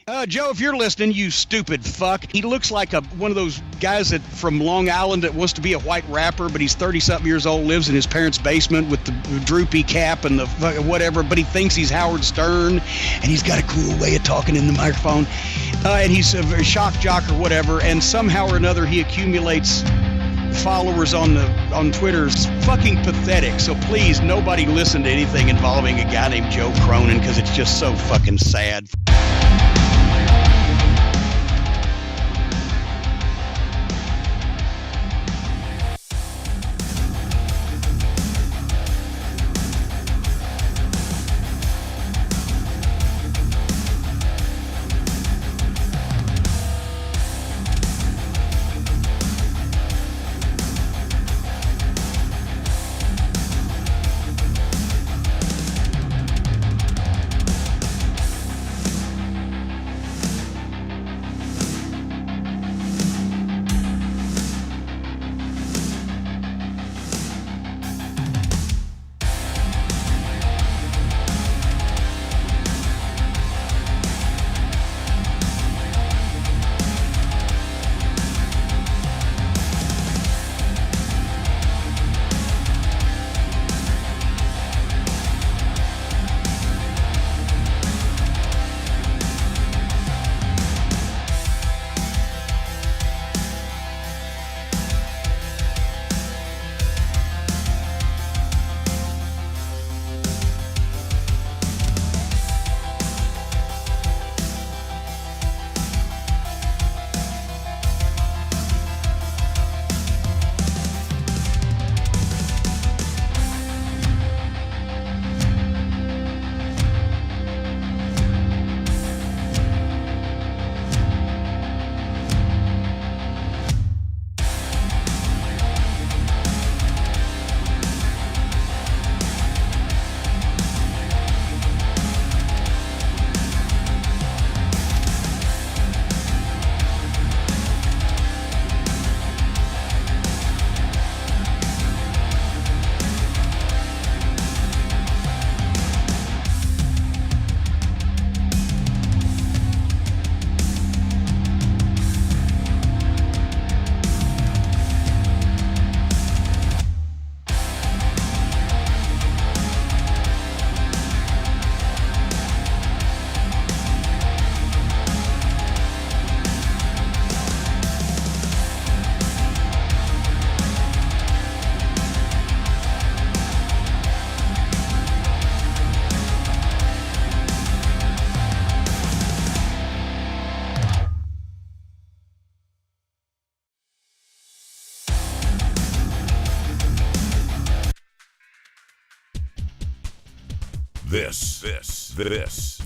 Joe, if you're listening, you stupid fuck. He looks like one of those guys from Long Island that wants to be a white rapper, but he's 30-something years old, lives in his parents' basement with the droopy cap and the whatever, but he thinks he's Howard Stern, and he's got a cool way of talking in the microphone. And he's a shock jock or whatever, and somehow or another he accumulates followers on Twitter. It's fucking pathetic. So please, nobody listen to anything involving a guy named Joe Cronin, because it's just so fucking sad.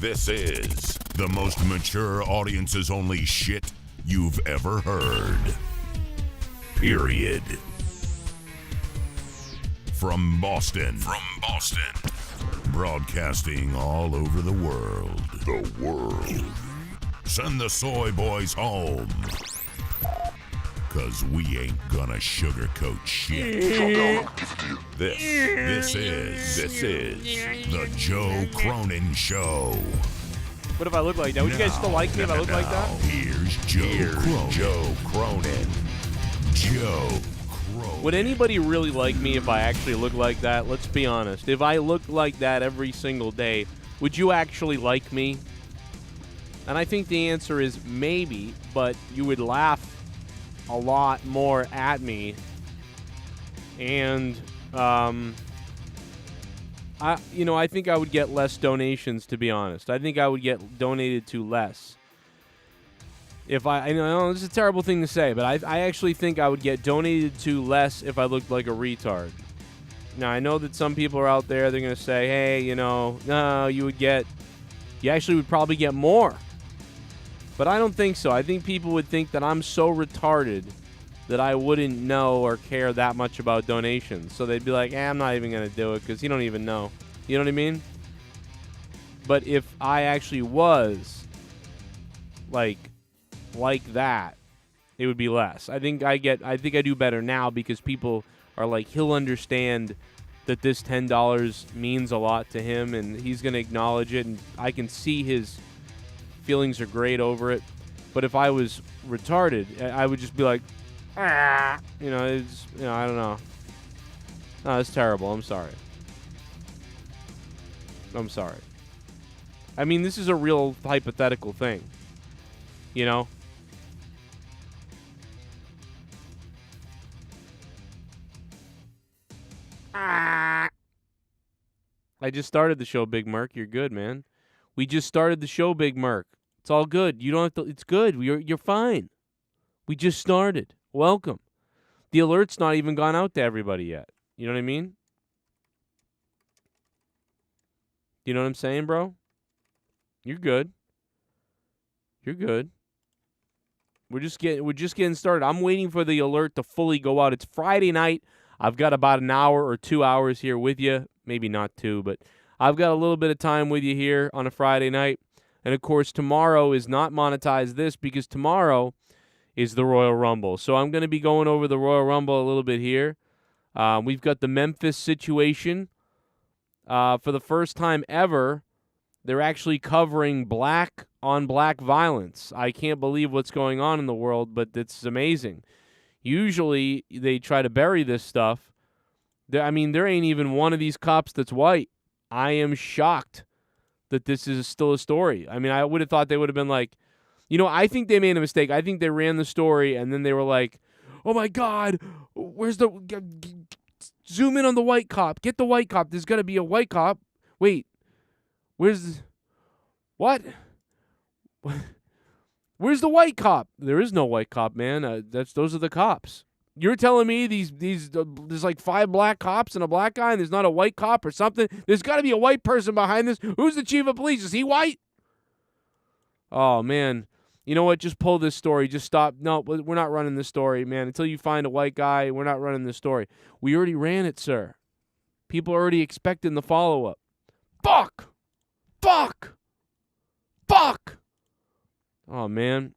This is the most mature audiences only shit you've ever heard. Period. From Boston. Broadcasting all over the world. Send the soy boys home. 'Cause we ain't gonna sugarcoat shit. This is the Joe Cronin Show. What if I look like that? Would you guys still like me if I look like that? Here's Joe Cronin. Would anybody really like me if I actually look like that? Let's be honest. If I looked like that every single day, would you actually like me? And I think the answer is maybe, but you would laugh a lot more at me. And, I think I would get less donations, to be honest. I think I would get donated to less. I know this is a terrible thing to say, but I actually think I would get donated to less if I looked like a retard. Now, I know that some people are out there, they're going to say, hey, no, you actually would probably get more. But I don't think so. I think people would think that I'm so retarded that I wouldn't know or care that much about donations. So they'd be like, I'm not even going to do it because you don't even know. You know what I mean? But if I actually was like that, it would be less. I think I do better now because people are like, he'll understand that this $10 means a lot to him and he's going to acknowledge it, and I can see his feelings are great over it. But if I was retarded, I would just be like, ah, it's, I don't know. No, it's terrible. I'm sorry. I'm sorry. I mean, this is a real hypothetical thing. I just started the show, Big Merc. You're good, man. We just started the show, Big Merc. It's all good. You don't have to. It's good. You're fine. We just started. Welcome. The alert's not even gone out to everybody yet. You know what I mean? You know what I'm saying, bro? You're good. You're good. We're just getting started. I'm waiting for the alert to fully go out. It's Friday night. I've got about an hour or 2 hours here with you. Maybe not 2, but I've got a little bit of time with you here on a Friday night. And, of course, tomorrow is not monetized this because tomorrow is the Royal Rumble. So I'm going to be going over the Royal Rumble a little bit here. We've got the Memphis situation. For the first time ever, they're actually covering black-on-black violence. I can't believe what's going on in the world, but it's amazing. Usually, they try to bury this stuff. There ain't even one of these cops that's white. I am shocked that this is still a story. I mean, I would have thought they would have been like, I think they made a mistake. I think they ran the story, and then they were like, oh, my God, zoom in on the white cop. Get the white cop. There's got to be a white cop. Wait, what? Where's the white cop? There is no white cop, man. Those are the cops. You're telling me there's like 5 black cops and a black guy, and there's not a white cop or something? There's got to be a white person behind this. Who's the chief of police? Is he white? Oh, man. You know what? Just pull this story. Just stop. No, we're not running this story, man. Until you find a white guy, we're not running this story. We already ran it, sir. People are already expecting the follow-up. Fuck! Fuck! Fuck! Oh, man.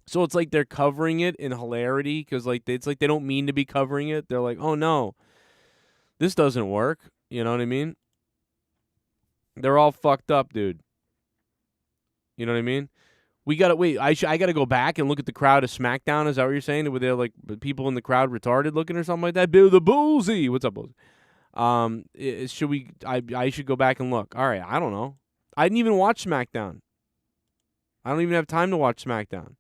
So it's like they're covering it in hilarity because it's like they don't mean to be covering it. They're like, oh, no, this doesn't work. You know what I mean? They're all fucked up, dude. You know what I mean? We got to wait. I got to go back and look at the crowd of SmackDown. Is that what you're saying? Were there like people in the crowd retarded looking or something like that? Bill the Bullsy. What's up, Bullsy? Should we? I should go back and look. All right. I don't know. I didn't even watch SmackDown. I don't even have time to watch SmackDown.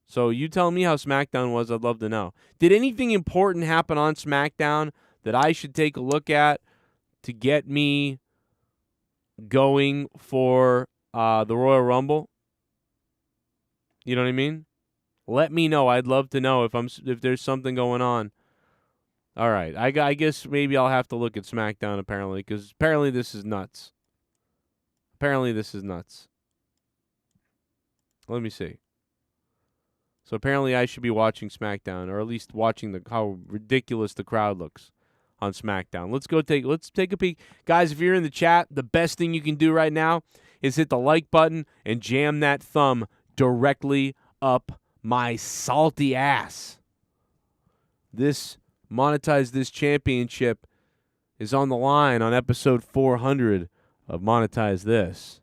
So you tell me how SmackDown was. I'd love to know. Did anything important happen on SmackDown that I should take a look at to get me going for the Royal Rumble? You know what I mean? Let me know. I'd love to know if there's something going on. All right. I guess maybe I'll have to look at SmackDown apparently because apparently this is nuts. Let me see. So apparently I should be watching SmackDown, or at least watching how ridiculous the crowd looks on SmackDown. Let's take a peek. Guys, if you're in the chat, the best thing you can do right now is hit the like button and jam that thumb directly up my salty ass. Monetize This Championship is on the line on episode 400 of Monetize This.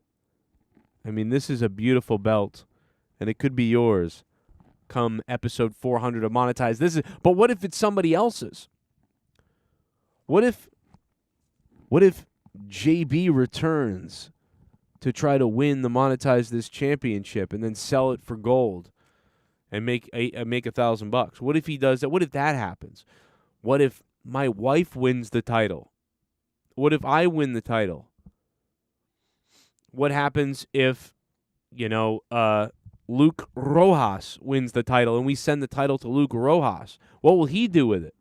I mean, this is a beautiful belt, and it could be yours come episode 400 of Monetize This. But what if it's somebody else's? What if JB returns to try to win the Monetize This Championship and then sell it for gold and make $1,000? What if he does that? What if that happens? What if my wife wins the title? What if I win the title? What happens if, Luke Rojas wins the title and we send the title to Luke Rojas? What will he do with it?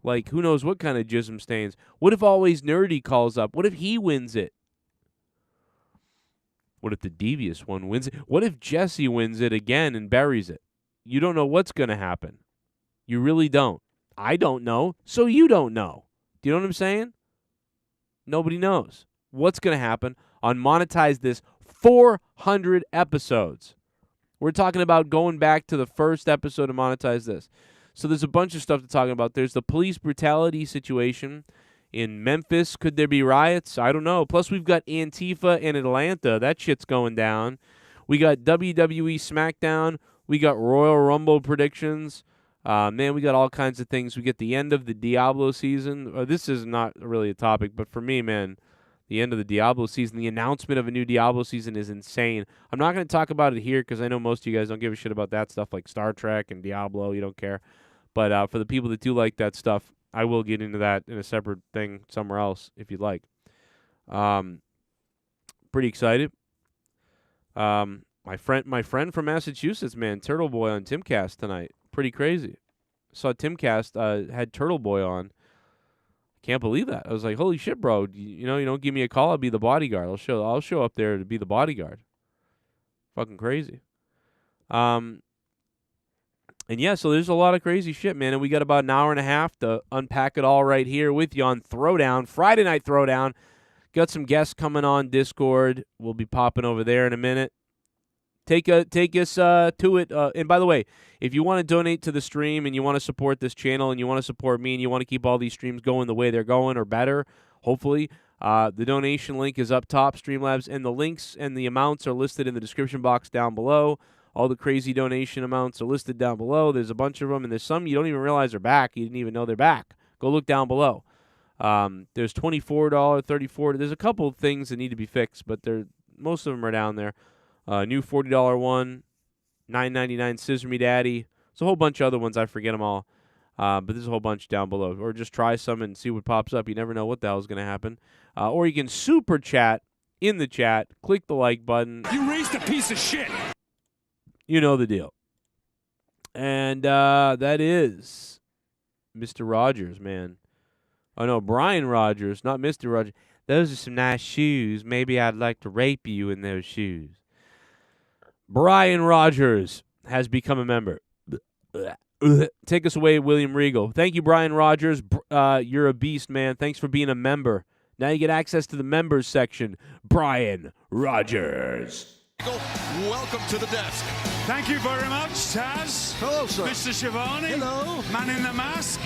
Like, who knows what kind of jism stains? What if Always Nerdy calls up? What if he wins it? What if the devious one wins it? What if Jesse wins it again and buries it? You don't know what's going to happen. You really don't. I don't know, so you don't know. Do you know what I'm saying? Nobody knows what's going to happen on Monetize This 400 episodes. We're talking about going back to the first episode of Monetize This. So there's a bunch of stuff to talk about. There's the police brutality situation In Memphis, could there be riots? I don't know. Plus, we've got Antifa in Atlanta. That shit's going down. We got WWE SmackDown. We got Royal Rumble predictions. Man, we got all kinds of things. We get the end of the Diablo season. This is not really a topic, but for me, man, the end of the Diablo season, the announcement of a new Diablo season is insane. I'm not going to talk about it here because I know most of you guys don't give a shit about that stuff like Star Trek and Diablo. You don't care. But for the people that do like that stuff, I will get into that in a separate thing somewhere else if you'd like. Pretty excited. My friend from Massachusetts, man, Turtle Boy on Timcast tonight. Pretty crazy. Saw Timcast had Turtle Boy on. Can't believe that. I was like, holy shit, bro. You don't give me a call, I'll be the bodyguard. I'll show up there to be the bodyguard. Fucking crazy. And yeah, so there's a lot of crazy shit, man. And we got about an hour and a half to unpack it all right here with you on Throwdown, Friday Night Throwdown. Got some guests coming on Discord. We'll be popping over there in a minute. Take us to it. And by the way, if you want to donate to the stream and you want to support this channel and you want to support me and you want to keep all these streams going the way they're going or better, hopefully, the donation link is up top, Streamlabs, and the links and the amounts are listed in the description box down below. All the crazy donation amounts are listed down below. There's a bunch of them, and there's some you don't even realize are back. You didn't even know they're back. Go look down below. There's $24, $34. There's a couple of things that need to be fixed, but most of them are down there. New $40 one, $9.99 Scissor Me Daddy. There's a whole bunch of other ones. I forget them all. But there's a whole bunch down below. Or just try some and see what pops up. You never know what the hell is going to happen. Or you can super chat in the chat. Click the like button. You raised a piece of shit. You know the deal. And that is Mr. Rogers, man. Oh, no, Brian Rogers, not Mr. Rogers. Those are some nice shoes. Maybe I'd like to rape you in those shoes. Brian Rogers has become a member. Take us away, William Regal. Thank you, Brian Rogers. You're a beast, man. Thanks for being a member. Now you get access to the members section. Brian Rogers. Welcome to the desk. Thank you very much, Taz. Hello, sir. Mr. Shivani. Hello. Man in the mask.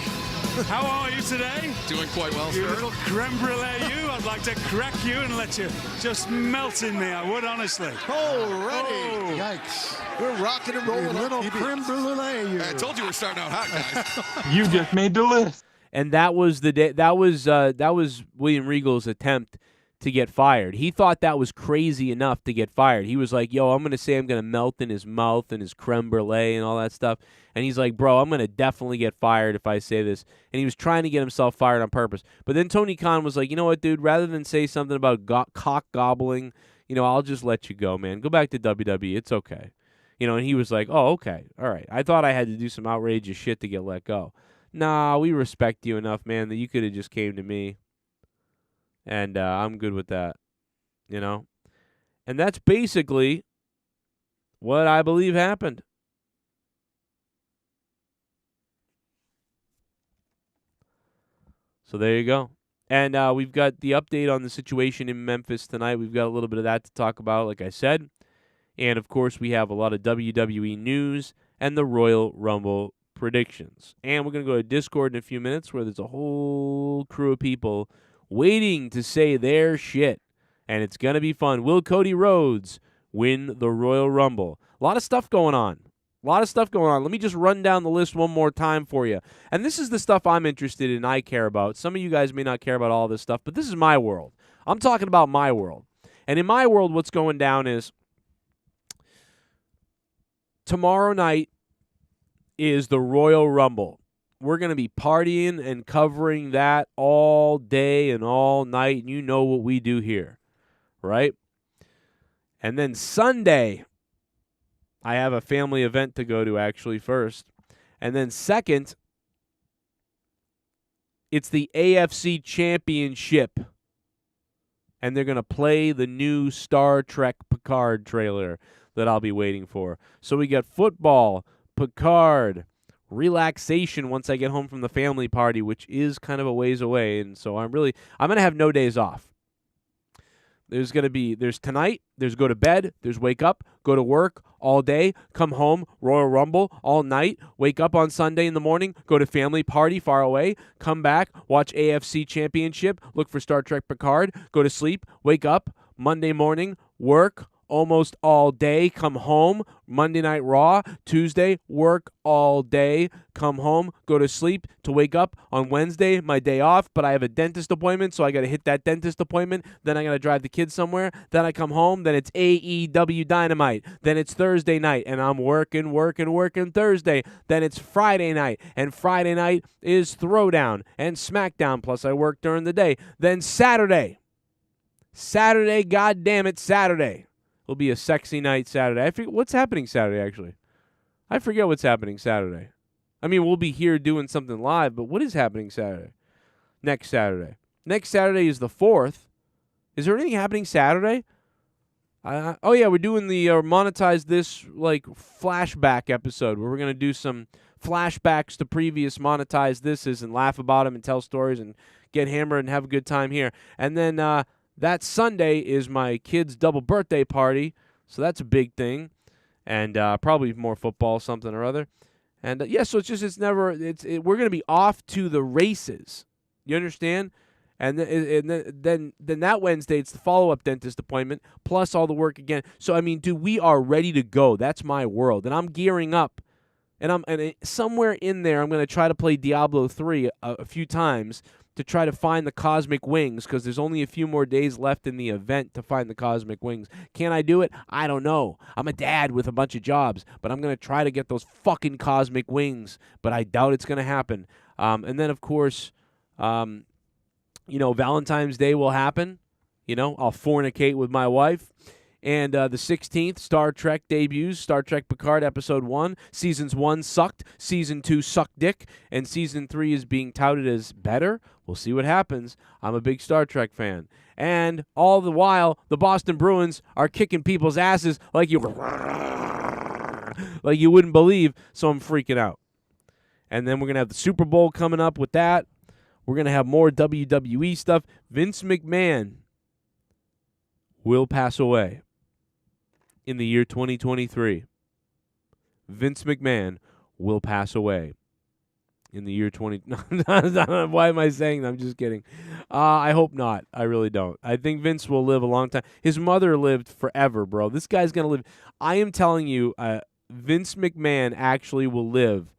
How are you today? Doing quite well, You sir. little creme brulee, you. I'd like to crack you and let you just melt in me. I would, honestly. Already. Oh. Yikes. We're rocking and rolling. You little on TV. creme brulee. You. I told you we're starting out hot, guys. You just made the list. And that was the day. That was William Regal's attempt to get fired. He thought that was crazy enough to get fired. He was like, yo, I'm going to say I'm going to melt in his mouth and his creme brulee and all that stuff. And he's like, bro, I'm going to definitely get fired if I say this. And he was trying to get himself fired on purpose. But then Tony Khan was like, you know what, dude, rather than say something about cock gobbling, I'll just let you go, man. Go back to WWE. It's okay. And he was like, oh, okay. All right. I thought I had to do some outrageous shit to get let go. Nah, we respect you enough, man, that you could have just came to me. And I'm good with that, And that's basically what I believe happened. So there you go. And we've got the update on the situation in Memphis tonight. We've got a little bit of that to talk about, like I said. And, of course, we have a lot of WWE news and the Royal Rumble predictions. And we're going to go to Discord in a few minutes where there's a whole crew of people waiting to say their shit, and it's going to be fun. Will Cody Rhodes win the Royal Rumble? A lot of stuff going on. Let me just run down the list one more time for you. And this is the stuff I'm interested in, I care about. Some of you guys may not care about all this stuff, but this is my world. I'm talking about my world. And in my world, what's going down is tomorrow night is the Royal Rumble. We're going to be partying and covering that all day and all night, and you know what we do here, right? And then Sunday, I have a family event to go to actually first. And then second, it's the AFC Championship. And they're going to play the new Star Trek Picard trailer that I'll be waiting for. So we got football, Picard, relaxation once I get home from the family party, which is kind of a ways away, and so I'm going to have no days off. There's tonight, there's go to bed, there's wake up, go to work all day, come home, Royal Rumble all night, wake up on Sunday in the morning, go to family party far away, come back, watch AFC Championship, look for Star Trek Picard, go to sleep, wake up, Monday morning, work almost all day, come home, Monday Night Raw, Tuesday, work all day, come home, go to sleep to wake up on Wednesday, my day off, but I have a dentist appointment, so I got to hit that dentist appointment, then I got to drive the kids somewhere, then I come home, then it's AEW Dynamite, then it's Thursday night, and I'm working Thursday, then it's Friday night, and Friday night is Throwdown and SmackDown, plus I work during the day, then Saturday, goddammit, Saturday. Will be a sexy night Saturday. I forget what's happening Saturday, actually. I forget what's happening Saturday. I mean, we'll be here doing something live, but what is happening Saturday? Next Saturday. Next Saturday is the 4th. Is there anything happening Saturday? Oh, yeah, we're doing the Monetize This, like, flashback episode where we're going to do some flashbacks to previous Monetize Thises and laugh about them and tell stories and get hammered and have a good time here. And then that Sunday is my kid's double birthday party, so that's a big thing, and probably more football, something or other. And so we're gonna be off to the races. You understand? And then that Wednesday it's the follow-up dentist appointment plus all the work again. So I mean, dude, we are ready to go. That's my world, and I'm gearing up. And somewhere in there, I'm gonna try to play Diablo 3 a few times to try to find the cosmic wings, because there's only a few more days left in the event to find the cosmic wings. Can I do it? I don't know. I'm a dad with a bunch of jobs, but I'm going to try to get those fucking cosmic wings, but I doubt it's going to happen. And then, of course, Valentine's Day will happen. I'll fornicate with my wife. And the 16th, Star Trek debuts, Star Trek Picard Episode 1. Seasons 1 sucked, Season 2 sucked dick, and Season 3 is being touted as better. We'll see what happens. I'm a big Star Trek fan. And all the while, the Boston Bruins are kicking people's asses like you wouldn't believe, so I'm freaking out. And then we're going to have the Super Bowl coming up with that. We're going to have more WWE stuff. Vince McMahon will pass away in the year 2023. Vince McMahon will pass away in the year 20... Why am I saying that? I'm just kidding. I hope not. I really don't. I think Vince will live a long time. His mother lived forever, bro. This guy's going to live... I am telling you, Vince McMahon actually will live.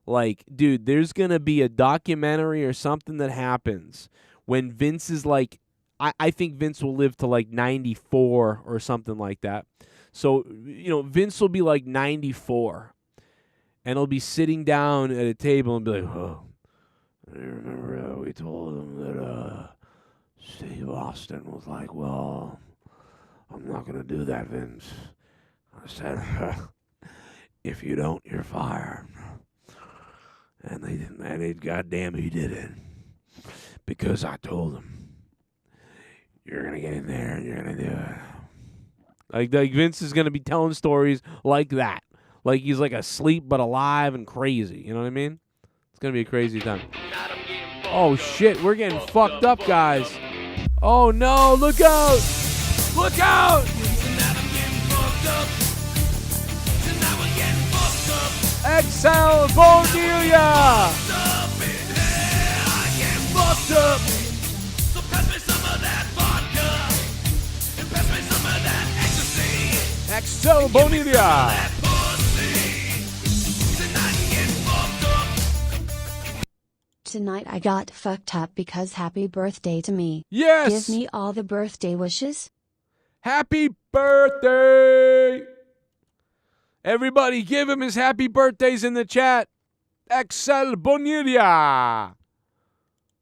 Like, dude, there's going to be a documentary or something that happens when Vince is like... I think Vince will live to like 94 or something like that. So, Vince will be like 94. And he'll be sitting down at a table and be like, oh, I remember we told him that Steve Austin was like, well, I'm not going to do that, Vince. I said, if you don't, you're fired. And they didn't, and goddamn, he did it. Because I told him. You're going to get in there and you're going to do it. Like Vince is going to be telling stories like that. Like he's like asleep but alive and crazy. You know what I mean? It's going to be a crazy time. Oh, shit. We're getting fucked up, guys. Oh, no. Look out. Look out. Excel Bonilla. Fucked up. Excel Bonilla. Tonight I got fucked up because happy birthday to me. Yes. Give me all the birthday wishes. Happy birthday. Everybody give him his happy birthdays in the chat. Excel Bonilla.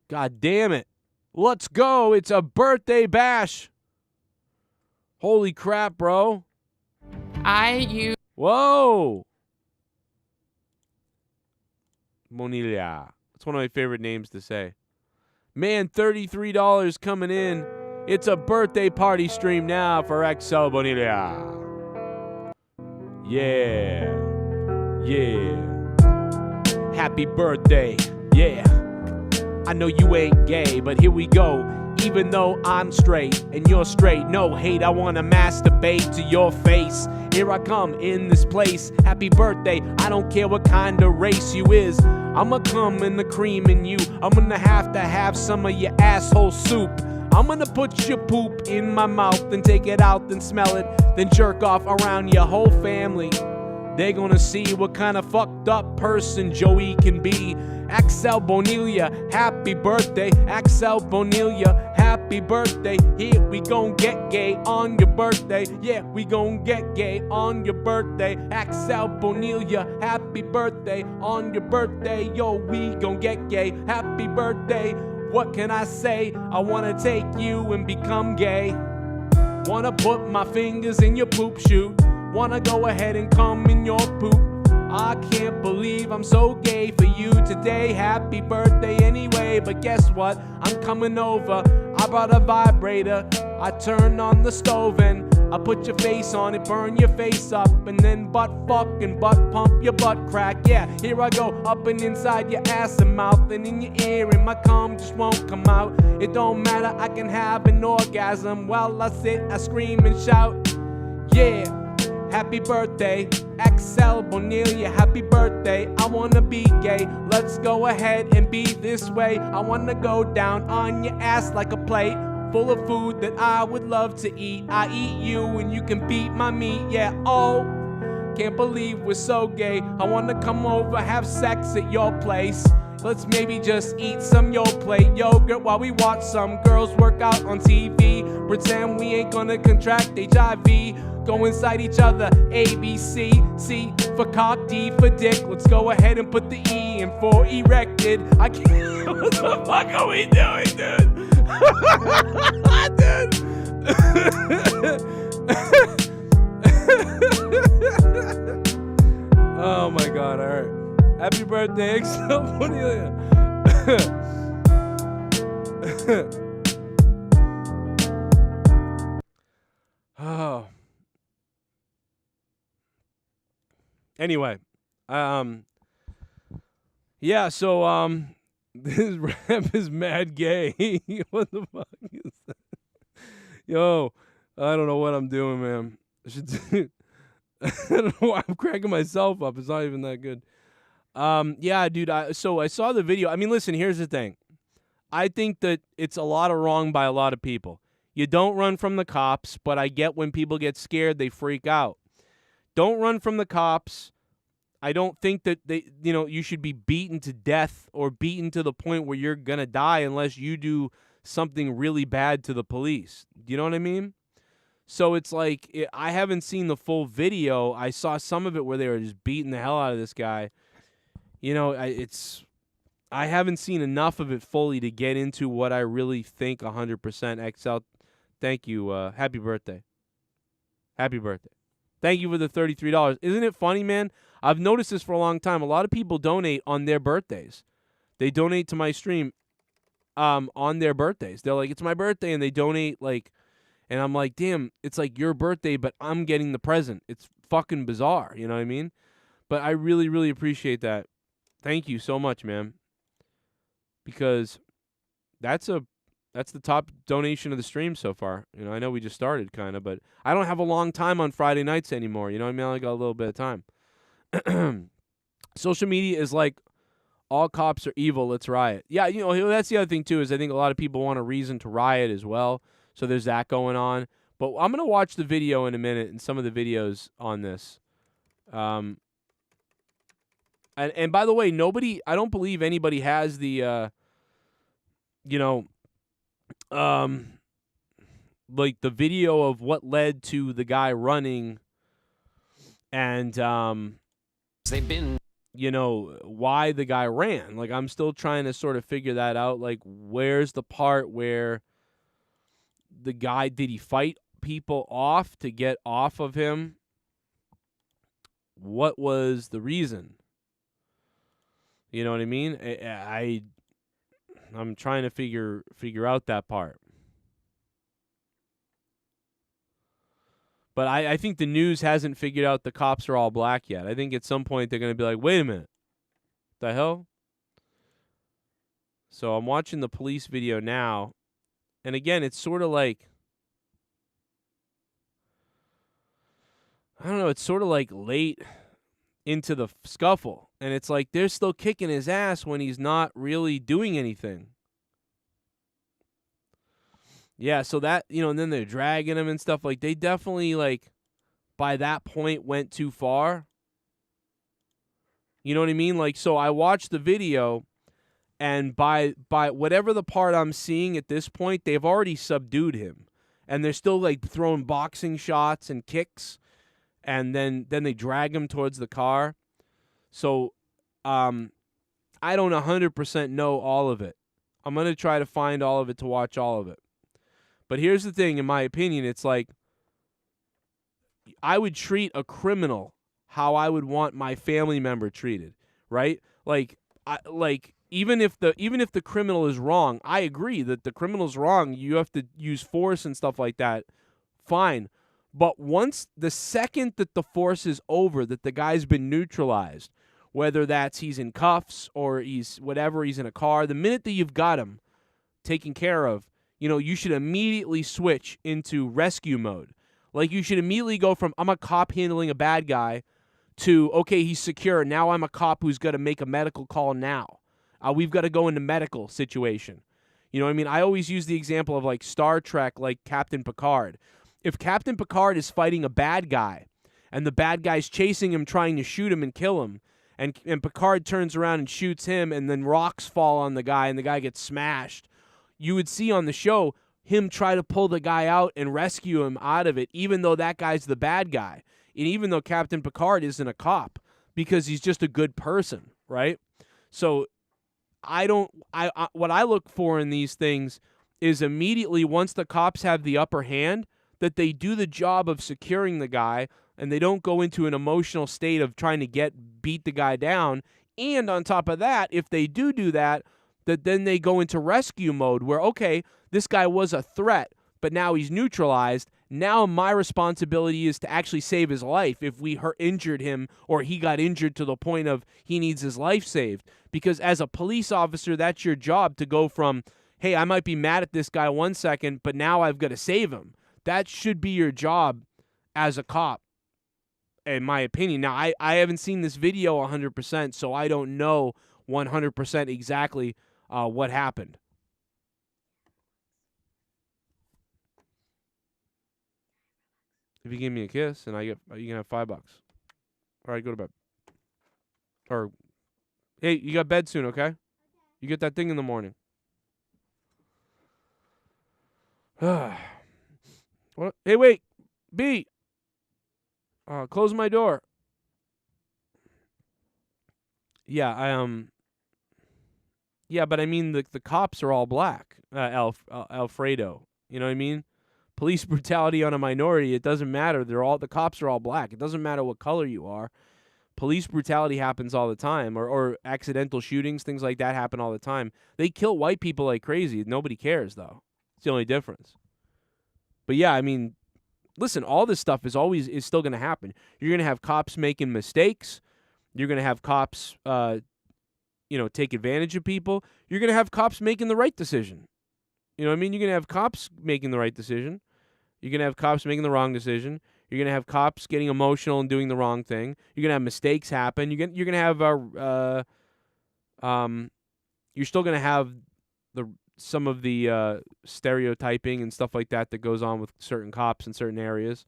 God damn it. Let's go. It's a birthday bash. Holy crap, bro. Whoa. Bonilla. That's one of my favorite names to say. Man, $33 coming in. It's a birthday party stream now for Excel Bonilla. Yeah. Yeah. Happy birthday. Yeah. I know you ain't gay, but here we go. even though I'm straight and you're straight. No hate, I wanna masturbate to your face. Here I come in this place. Happy birthday, I don't care what kind of race you is. I'ma come in the cream in you. I'm gonna have some of your asshole soup. I'm gonna put your poop in my mouth and take it out and smell it, then jerk off around your whole family. They're gonna see what kind of fucked up person Joey can be. Axel Bonilla, happy birthday. Axel Bonilla, happy birthday. Here we gon' get gay on your birthday. Yeah, we gon' get gay on your birthday. Axel Bonilla, happy birthday on your birthday. Yo, we gon' get gay. Happy birthday. What can I say? I wanna take you and become gay. Wanna put my fingers in your poop chute. Wanna go ahead and come in your poop. I can't believe I'm so gay for you today. Happy birthday anyway, but guess what? I'm coming over. I brought a vibrator. I turn on the stove and I put your face on it, burn your face up, and then butt fuck and butt pump your butt crack. Yeah, here I go, up and inside your ass and mouth and in your ear, and my cum just won't come out. It don't matter, I can have an orgasm while I sit, I scream and shout. Yeah, happy birthday, Axel Bonilla, happy birthday. I wanna be gay, let's go ahead and be this way. I wanna go down on your ass like a plate full of food that I would love to eat. I eat you and you can beat my meat. Yeah, oh, can't believe we're so gay. I wanna come over, have sex at your place. Let's maybe just eat some Yoplait yogurt while we watch some girls work out on TV. Pretend we ain't gonna contract HIV. Go inside each other, A, B, C. C for cock, D for dick. Let's go ahead and put the E in for erected. I can't, what the fuck are we doing, dude? Oh my god, alright. Happy birthday, Axel Bonilla. Oh. Anyway, yeah, so, this rap is mad gay. What the fuck is that? Yo, I don't know what I'm doing, man. I should I don't know why I'm cracking myself up. It's not even that good. Yeah, dude, so I saw the video. I mean, listen, here's the thing. I think that it's a lot of wrong by a lot of people. You don't run from the cops, but I get when people get scared, they freak out. Don't run from the cops. I don't think that you should be beaten to death or beaten to the point where you're going to die unless you do something really bad to the police. Do you know what I mean? So it's like, I haven't seen the full video. I saw some of it where they were just beating the hell out of this guy. You know, I haven't seen enough of it fully to get into what I really think 100% XL. Thank you. Happy birthday. Happy birthday. Thank you for the $33. Isn't it funny, man? I've noticed this for a long time. A lot of people donate on their birthdays. They donate to my stream on their birthdays. They're like, it's my birthday, and they donate, like, and I'm like, damn, it's like your birthday, but I'm getting the present. It's fucking bizarre, you know what I mean? But I really, really appreciate that. Thank you so much, man. Because that's the top donation of the stream so far. You know, I know we just started kind of, but I don't have a long time on Friday nights anymore. You know what I mean? I only got a little bit of time. Social media is like, all cops are evil, let's riot. Yeah, you know, that's the other thing too, is I think a lot of people want a reason to riot as well. So there's that going on. But I'm going to watch the video in a minute and some of the videos on this. And by the way, I don't believe anybody has the, like the video of what led to the guy running and, they've been, why the guy ran. Like, I'm still trying to sort of figure that out. Like, where's the part where the guy, did he fight people off to get off of him? What was the reason? You know what I mean? I'm trying to figure out that part. But I think the news hasn't figured out the cops are all black yet. I think at some point they're going to be like, wait a minute. The hell? So I'm watching the police video now, And again, it's sort of like, I don't know, it's sort of like late into the scuffle. And it's like they're still kicking his ass when he's not really doing anything. Yeah, so that, and then they're dragging him and stuff. Like, they definitely, like, by that point went too far. You know what I mean? Like, so I watched the video, and by whatever the part I'm seeing at this point, they've already subdued him. And they're still, like, throwing boxing shots and kicks, and then they drag him towards the car. So, I don't 100% know all of it. I'm going to try to find all of it to watch all of it. But here's the thing, in my opinion, it's like, I would treat a criminal how I would want my family member treated, right? Like, even if the criminal is wrong, I agree that the criminal's wrong. You have to use force and stuff like that. Fine. But once the second that the force is over, that the guy's been neutralized, whether that's he's in cuffs or he's in a car, the minute that you've got him taken care of, you should immediately switch into rescue mode. Like, you should immediately go from, I'm a cop handling a bad guy, to, okay, he's secure. Now I'm a cop who's got to make a medical call now. We've got to go into medical situation. You know what I mean? I always use the example of, like, Star Trek, like Captain Picard. If Captain Picard is fighting a bad guy, and the bad guy's chasing him, trying to shoot him and kill him, and Picard turns around and shoots him, and then rocks fall on the guy, and the guy gets smashed, you would see on the show him try to pull the guy out and rescue him out of it, even though that guy's the bad guy. And even though Captain Picard isn't a cop, because he's just a good person, right? So what I look for in these things is immediately, once the cops have the upper hand, that they do the job of securing the guy, and they don't go into an emotional state of trying to beat the guy down. And on top of that, if they do that, that then they go into rescue mode where, okay, this guy was a threat, but now he's neutralized. Now my responsibility is to actually save his life if we injured him, or he got injured to the point of he needs his life saved. Because as a police officer, that's your job, to go from, hey, I might be mad at this guy 1 second, but now I've got to save him. That should be your job as a cop, in my opinion. Now, I haven't seen this video 100%, so I don't know 100% exactly what happened. If you give me a kiss, and you can have $5. All right, go to bed. Or, hey, you got bed soon, okay? You get that thing in the morning. What? Hey, wait, B. Close my door. Yeah, Yeah, but I mean, the cops are all black. Alfredo, you know what I mean? Police brutality on a minority, it doesn't matter. The cops are all black. It doesn't matter what color you are. Police brutality happens all the time, or accidental shootings, things like that happen all the time. They kill white people like crazy. Nobody cares, though. It's the only difference. But yeah, I mean, listen, all this stuff is still going to happen. You're going to have cops making mistakes. You're going to have cops, take advantage of people. You're going to have cops making the right decision. You know what I mean? You're going to have cops making the right decision. You're going to have cops making the wrong decision. You're going to have cops getting emotional and doing the wrong thing. You're going to have mistakes happen. You're going to have you're still going to have some of the stereotyping and stuff like that goes on with certain cops in certain areas.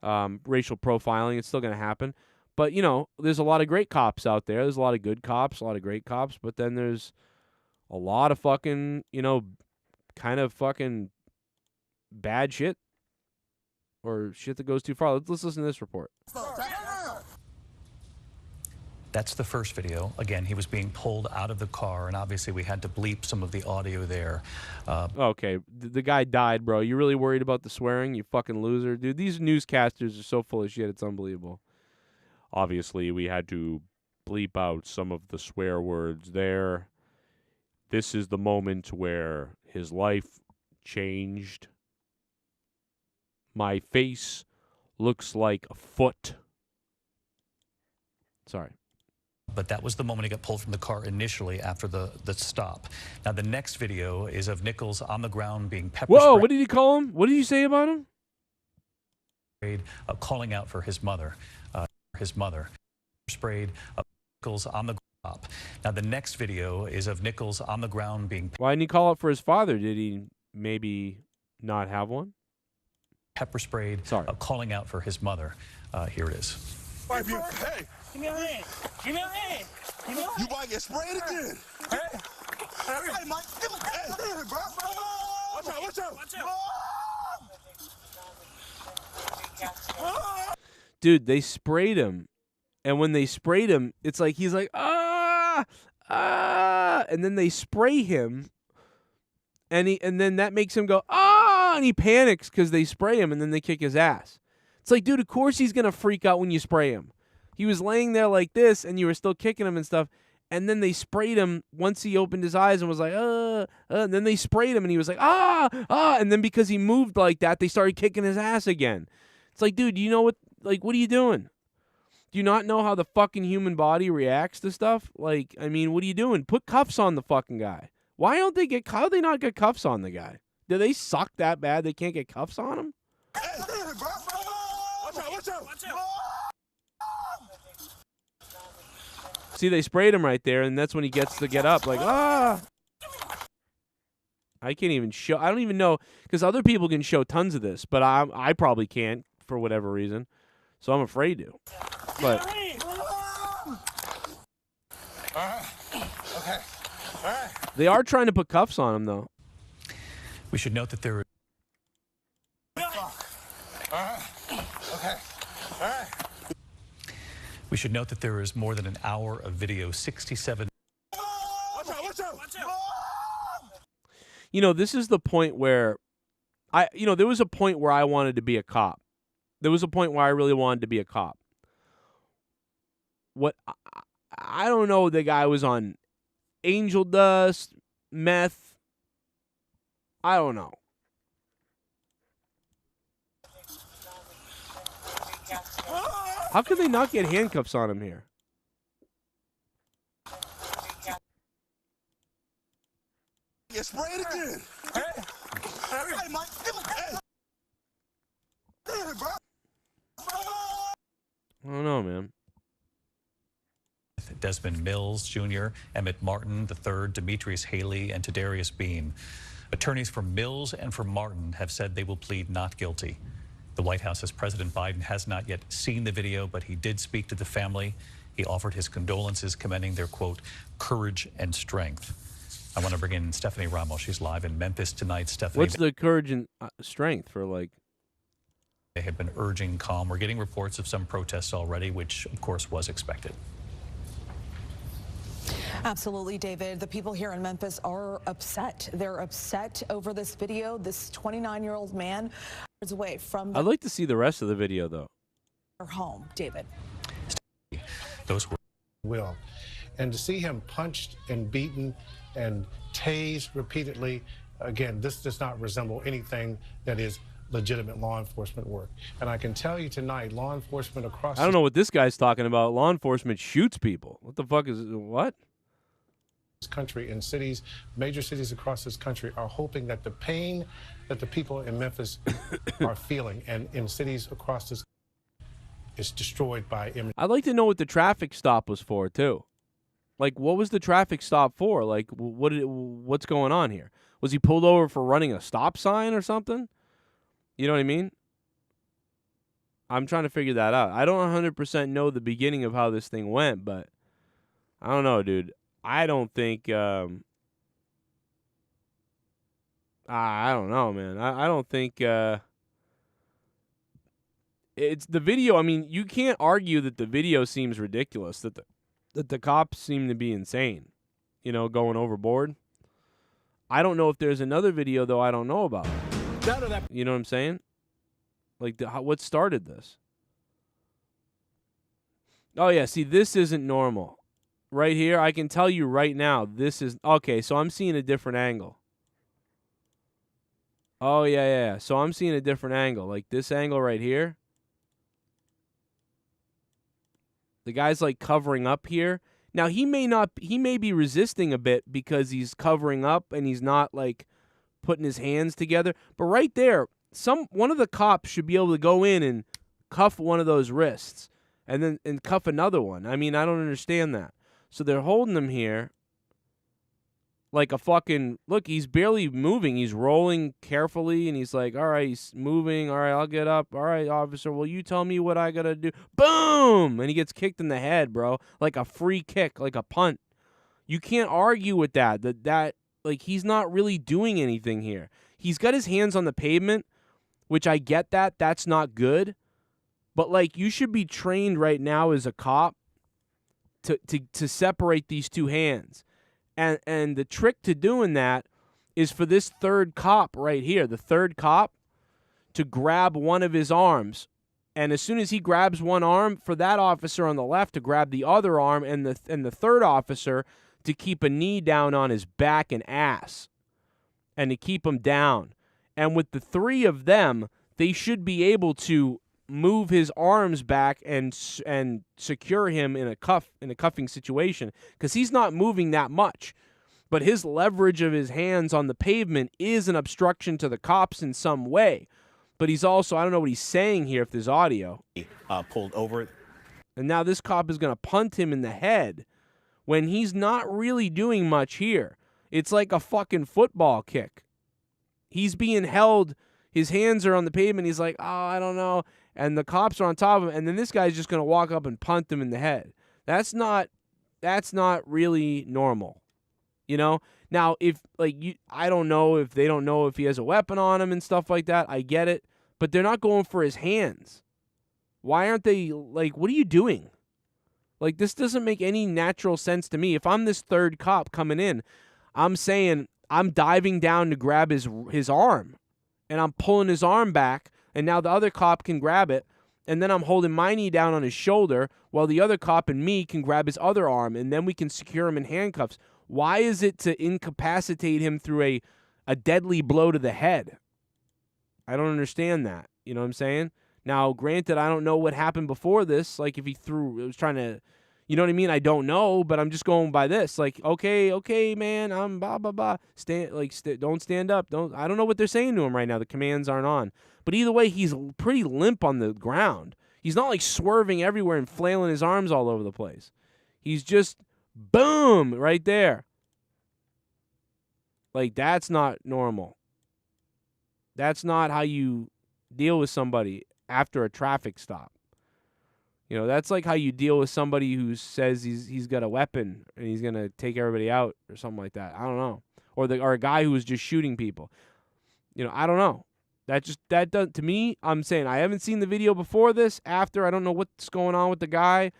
Racial profiling, it's still going to happen. But, there's a lot of great cops out there. There's a lot of good cops, a lot of great cops. But then there's a lot of fucking, kind of fucking bad shit, or shit that goes too far. Let's listen to this report. That's the first video. Again, he was being pulled out of the car, and obviously we had to bleep some of the audio there. Okay, the guy died, bro. You really worried about the swearing, you fucking loser? Dude, these newscasters are so full of shit, it's unbelievable. Obviously, we had to bleep out some of the swear words there. This is the moment where his life changed. My face looks like a foot. Sorry. but that was the moment he got pulled from the car initially after the stop. Now, the next video is of Nichols on the ground being pepper sprayed. Whoa, what did he call him? What did you say about him? Calling out for his mother. Sprayed Nichols on the ground. Now, the next video is of Nichols on the ground being... Why didn't he call out for his father? Did he maybe not have one? Pepper sprayed. Sorry. Calling out for his mother. Here it is. Hey, give me a hand. Give me a hand. You might get sprayed again. Hey, Mike, give me a hand, bro. Watch out, watch out. Watch out. Dude, they sprayed him. And when they sprayed him, it's like he's like, ah, and then they spray him. And then that makes him go, ah, and he panics because they spray him and then they kick his ass. It's like, dude, of course he's going to freak out when you spray him. He was laying there like this and you were still kicking him and stuff. And then they sprayed him once he opened his eyes and was like, and then they sprayed him and he was like, and then because he moved like that, they started kicking his ass again. It's like, dude, you know what are you doing? Do you not know how the fucking human body reacts to stuff? Like, I mean, what are you doing? Put cuffs on the fucking guy. Why don't they how do they not get cuffs on the guy? Do they suck that bad they can't get cuffs on him? See, they sprayed him right there, and that's when he gets to get up. Like, I can't even show. I don't even know, because other people can show tons of this, but I probably can't for whatever reason. So I'm afraid to. But Okay. All right. They are trying to put cuffs on him, though. We should note that there is... Okay. All right. We should note that there is more than an hour of video, 67... Watch out, watch out. Watch out. You know, this is the point where there was a point where I wanted to be a cop. There was a point where I really wanted to be a cop. I don't know, the guy was on angel dust, meth. I don't know. How could they not get handcuffs on him here? Get sprayed again. Hey, Mike, give me a hand. I don't know, man. Desmond Mills Jr., Emmett Martin III, Demetrius Haley, and Tadarius Bean. Attorneys for Mills and for Martin have said they will plead not guilty. The White House says President Biden has not yet seen the video, but he did speak to the family. He offered his condolences, commending their, quote, courage and strength. I want to bring in Stephanie Ramos. She's live in Memphis tonight. Stephanie, what's the courage and strength for, like? They have been urging calm. We're getting reports of some protests already, which, of course, was expected. Absolutely, David. The people here in Memphis are upset. They're upset over this video. This 29-year-old man is away from I'd like to see the rest of the video, though. Their home, David. Those were will. And to see him punched and beaten and tased repeatedly, again, this does not resemble anything that is legitimate law enforcement work. And I can tell you tonight, law enforcement across... I don't know what this guy's talking about. Law enforcement shoots people. What the fuck is... What? This country and cities, major cities across this country are hoping that the pain that the people in Memphis are feeling and in cities across this is destroyed by... I'd like to know what the traffic stop was for, too. Like, what was the traffic stop for? Like, what's going on here? Was he pulled over for running a stop sign or something? You know what I mean? I'm trying to figure that out. I don't 100% know the beginning of how this thing went, but I don't know, dude. I don't think... I don't know, man. I don't think... It's the video. I mean, you can't argue that the video seems ridiculous, that the cops seem to be insane, you know, going overboard. I don't know if there's another video, though, I don't know about. You know what I'm saying? Like, what started this? Oh, yeah, see, this isn't normal. Right here, I can tell you right now, this is... Okay, so I'm seeing a different angle. Oh, yeah. So I'm seeing a different angle. Like, this angle right here. The guy's, like, covering up here. Now, he may be resisting a bit because he's covering up and he's not, like, putting his hands together. But right there, one of the cops should be able to go in and cuff one of those wrists and cuff another one. I mean, I don't understand that. So they're holding him here like a fucking, look, he's barely moving. He's rolling carefully, and he's like, all right, he's moving. All right, I'll get up. All right, officer, will you tell me what I got to do? Boom! And he gets kicked in the head, bro, like a free kick, like a punt. You can't argue with that. Like, he's not really doing anything here. He's got his hands on the pavement, which I get that. That's not good. But, like, you should be trained right now as a cop to separate these two hands. And the trick to doing that is for this third cop right here, the third cop, to grab one of his arms. And as soon as he grabs one arm, for that officer on the left to grab the other arm, and the third officer to keep a knee down on his back and ass and to keep him down. And with the three of them, they should be able to move his arms back and secure him in a cuffing situation, because he's not moving that much, but his leverage of his hands on the pavement is an obstruction to the cops in some way. But he's also, I don't know what he's saying here if there's audio. Pulled over. And now this cop is going to punt him in the head when he's not really doing much here. It's like a fucking football kick. He's being held, his hands are on the pavement, he's like, oh, I don't know. And the cops are on top of him, and then this guy's just going to walk up and punt him in the head. That's not really normal, you know? Now, if, like, I don't know if they don't know if he has a weapon on him and stuff like that. I get it. But they're not going for his hands. Why aren't they, like, what are you doing? Like, this doesn't make any natural sense to me. If I'm this third cop coming in, I'm saying I'm diving down to grab his arm, and I'm pulling his arm back, and now the other cop can grab it, and then I'm holding my knee down on his shoulder while the other cop and me can grab his other arm, and then we can secure him in handcuffs. Why is it to incapacitate him through a deadly blow to the head? I don't understand that. You know what I'm saying? Now, granted, I don't know what happened before this. Like, if he was trying to, you know what I mean? I don't know, but I'm just going by this. Like, okay, man, I'm blah, blah, blah. Don't stand up. I don't know what they're saying to him right now. The commands aren't on. But either way, he's pretty limp on the ground. He's not, like, swerving everywhere and flailing his arms all over the place. He's just, boom, right there. Like, that's not normal. That's not how you deal with somebody after a traffic stop. You know, that's like how you deal with somebody who says he's got a weapon and he's going to take everybody out or something like that. I don't know. Or a guy who was just shooting people. You know, I don't know. That does, to me, I'm saying I haven't seen the video before this, after, I don't know what's going on with the guy.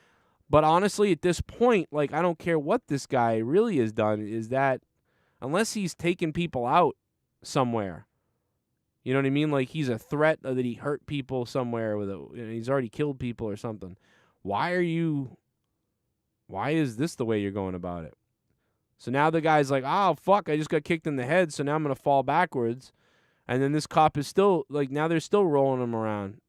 But honestly, at this point, like, I don't care what this guy really has done, is that unless he's taken people out somewhere, you know what I mean? Like, he's a threat that he hurt people somewhere he's already killed people or something. Why is this the way you're going about it? So now the guy's like, oh, fuck, I just got kicked in the head, so now I'm going to fall backwards. And then this cop is still, like, now they're still rolling him around.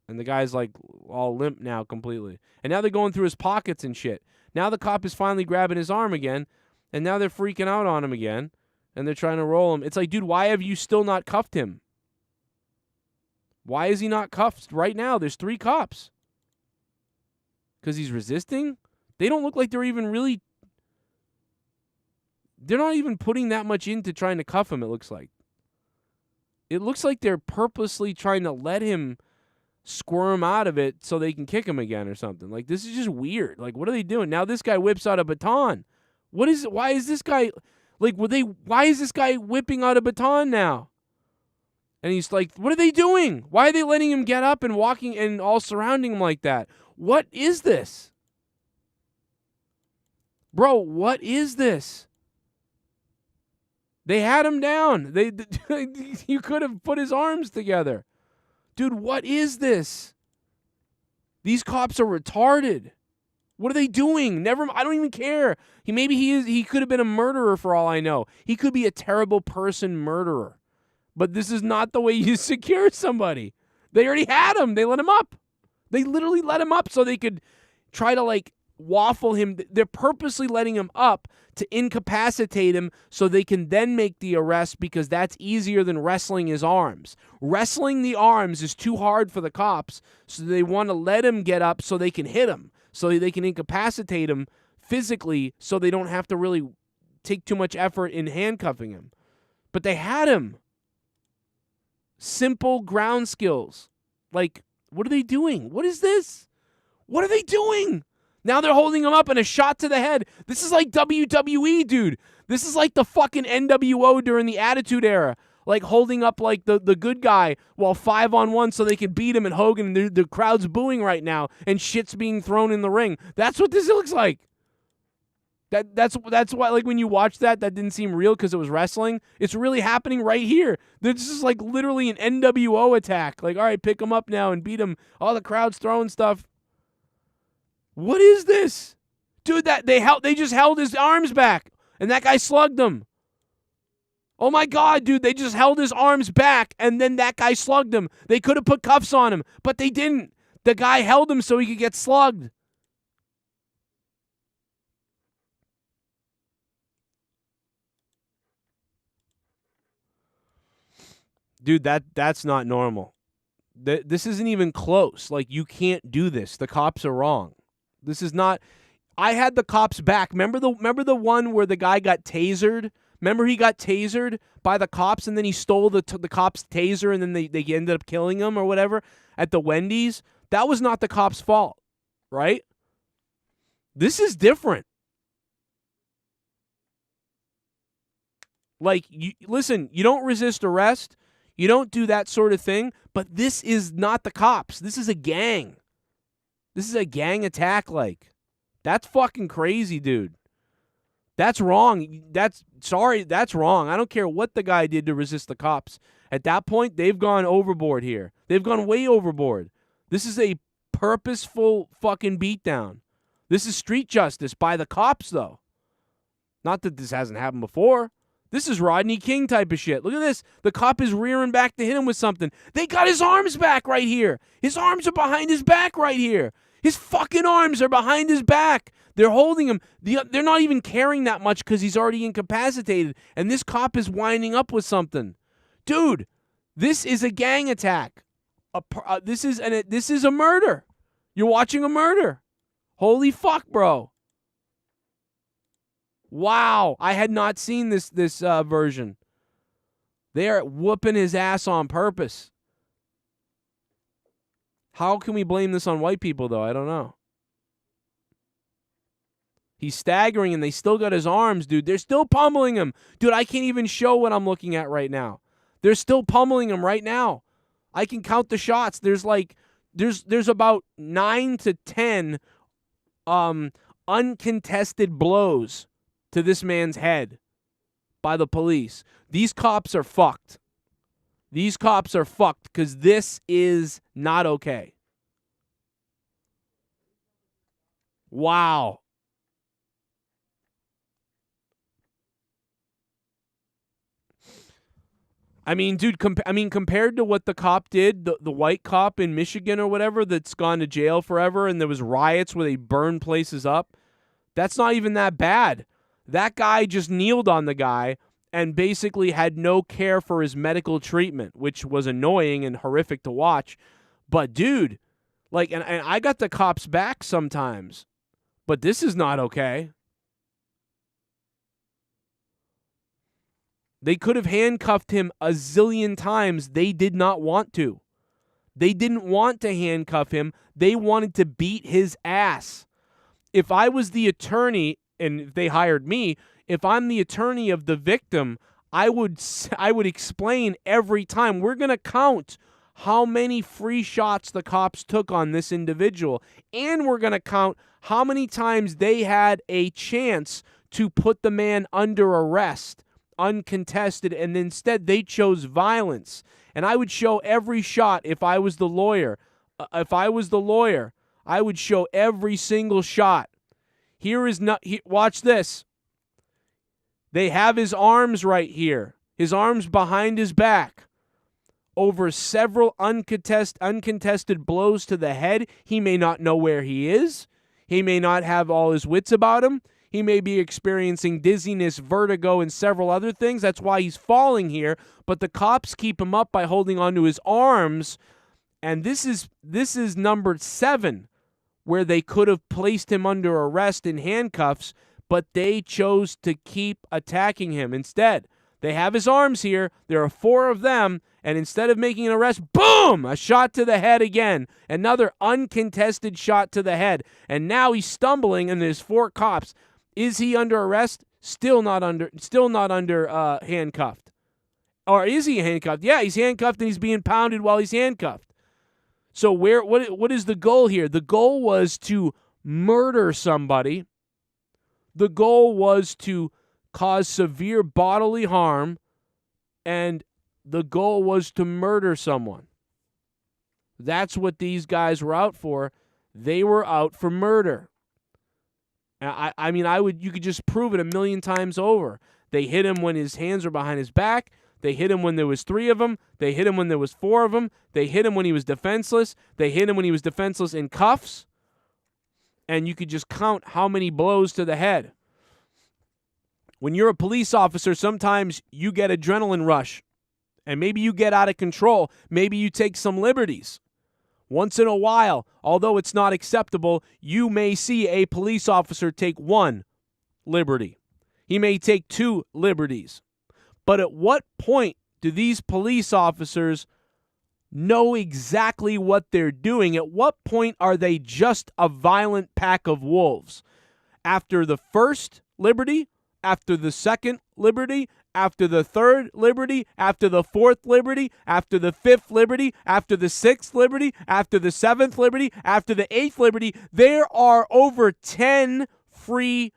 And the guy's, like, all limp now completely. And now they're going through his pockets and shit. Now the cop is finally grabbing his arm again, and now they're freaking out on him again, and they're trying to roll him. It's like, dude, why have you still not cuffed him? Why is he not cuffed right now? There's 3 cops. Because he's resisting? They don't look like they're even really... They're not even putting that much into trying to cuff him, it looks like. It looks like they're purposely trying to let him squirm out of it so they can kick him again or something. Like, this is just weird. Like, what are they doing? Now this guy whips out a baton. Why is this guy... Like, why is this guy whipping out a baton now? And he's like, what are they doing? Why are they letting him get up and walking and all surrounding him like that? What is this? Bro, what is this? They had him down. You could have put his arms together. Dude, what is this? These cops are retarded. What are they doing? I don't even care. He could have been a murderer for all I know. He could be a terrible person murderer. But this is not the way you secure somebody. They already had him. They let him up. They literally let him up so they could try to, like, waffle him. They're purposely letting him up to incapacitate him so they can then make the arrest because that's easier than wrestling his arms. Wrestling the arms is too hard for the cops, so they want to let him get up so they can hit him, so they can incapacitate him physically so they don't have to really take too much effort in handcuffing him. But they had him. Simple ground skills. Like, what are they doing? What is this? What are they doing? Now they're holding him up and a shot to the head. This is like WWE, dude. This is like the fucking NWO during the Attitude Era. Like holding up like the good guy while 5-on-1 so they can beat him and Hogan. And the crowd's booing right now and shit's being thrown in the ring. That's what this looks like. That's why, like, when you watch that didn't seem real because it was wrestling. It's really happening right here. This is like literally an NWO attack. Like, all right, pick him up now and beat him. All the crowd's throwing stuff. What is this? Dude, they just held his arms back and that guy slugged him. Oh my God, dude, they just held his arms back and then that guy slugged him. They could have put cuffs on him, but they didn't. The guy held him so he could get slugged. Dude, that's not normal. This isn't even close. Like, you can't do this. The cops are wrong. This is not. I had the cops back. Remember the one where the guy got tasered? Remember he got tasered by the cops and then he stole the cops' taser and then they ended up killing him or whatever at the Wendy's? That was not the cops' fault, right? This is different. Like, listen, you don't resist arrest. You don't do that sort of thing, but this is not the cops. This is a gang. This is a gang attack, like. That's fucking crazy, dude. That's wrong. That's wrong. I don't care what the guy did to resist the cops. At that point, they've gone overboard here. They've gone way overboard. This is a purposeful fucking beatdown. This is street justice by the cops, though. Not that this hasn't happened before. This is Rodney King type of shit. Look at this. The cop is rearing back to hit him with something. They got his arms back right here. His arms are behind his back right here. His fucking arms are behind his back. They're holding him. They're not even caring that much because he's already incapacitated. And this cop is winding up with something. Dude, this is a gang attack. This is a murder. You're watching a murder. Holy fuck, bro. Wow, I had not seen this version. They are whooping his ass on purpose. How can we blame this on white people, though? I don't know. He's staggering, and they still got his arms, dude. They're still pummeling him. Dude, I can't even show what I'm looking at right now. They're still pummeling him right now. I can count the shots. There's about 9 to 10 uncontested blows to this man's head by the police. These cops are fucked. These cops are fucked because this is not okay. Wow. I mean, dude, compared to what the cop did, the white cop in Michigan or whatever that's gone to jail forever and there was riots where they burned places up, that's not even that bad. That guy just kneeled on the guy and basically had no care for his medical treatment, which was annoying and horrific to watch. But, dude, like, and I got the cops back sometimes, but this is not okay. They could have handcuffed him a zillion times. They did not want to. They didn't want to handcuff him. They wanted to beat his ass. If I was the attorney, and if they hired me, if I'm the attorney of the victim, I would explain every time. We're going to count how many free shots the cops took on this individual, and we're going to count how many times they had a chance to put the man under arrest, uncontested, and instead they chose violence. And I would show every shot if I was the lawyer. I would show every single shot. Watch this. They have his arms right here. His arms behind his back. Over several uncontested blows to the head. He may not know where he is. He may not have all his wits about him. He may be experiencing dizziness, vertigo, and several other things. That's why he's falling here. But the cops keep him up by holding onto his arms. And this is number 7, where they could have placed him under arrest in handcuffs, but they chose to keep attacking him. Instead, they have his arms here. There are 4 of them. And instead of making an arrest, boom, a shot to the head again. Another uncontested shot to the head. And now he's stumbling, and there's 4 cops. Is he under arrest? Still not under handcuffed. Or is he handcuffed? Yeah, he's handcuffed, and he's being pounded while he's handcuffed. So what is the goal here? The goal was to murder somebody. The goal was to cause severe bodily harm, and the goal was to murder someone. That's what these guys were out for. They were out for murder. I mean, you could just prove it a million times over. They hit him when his hands were behind his back. They hit him when there was 3 of them. They hit him when there was 4 of them. They hit him when he was defenseless. They hit him when he was defenseless in cuffs. And you could just count how many blows to the head. When you're a police officer, sometimes you get adrenaline rush. And maybe you get out of control. Maybe you take some liberties. Once in a while, although it's not acceptable, you may see a police officer take 1 liberty. He may take 2 liberties. But at what point do these police officers know exactly what they're doing? At what point are they just a violent pack of wolves? After the first liberty? After the second liberty? After the 3rd liberty, after the 4th liberty, after the 5th liberty, after the 6th liberty, after the 7th liberty, after the 8th liberty, there are over 10 free,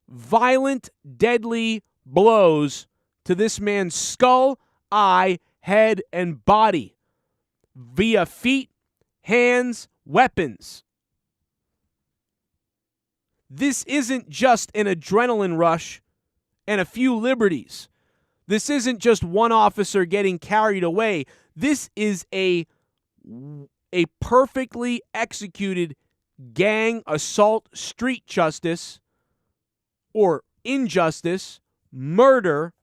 violent, deadly blows to this man's skull, eye, head, and body via feet, hands, weapons. This isn't just an adrenaline rush and a few liberties. This isn't just one officer getting carried away. This is a perfectly executed gang assault, street justice, or injustice, murder.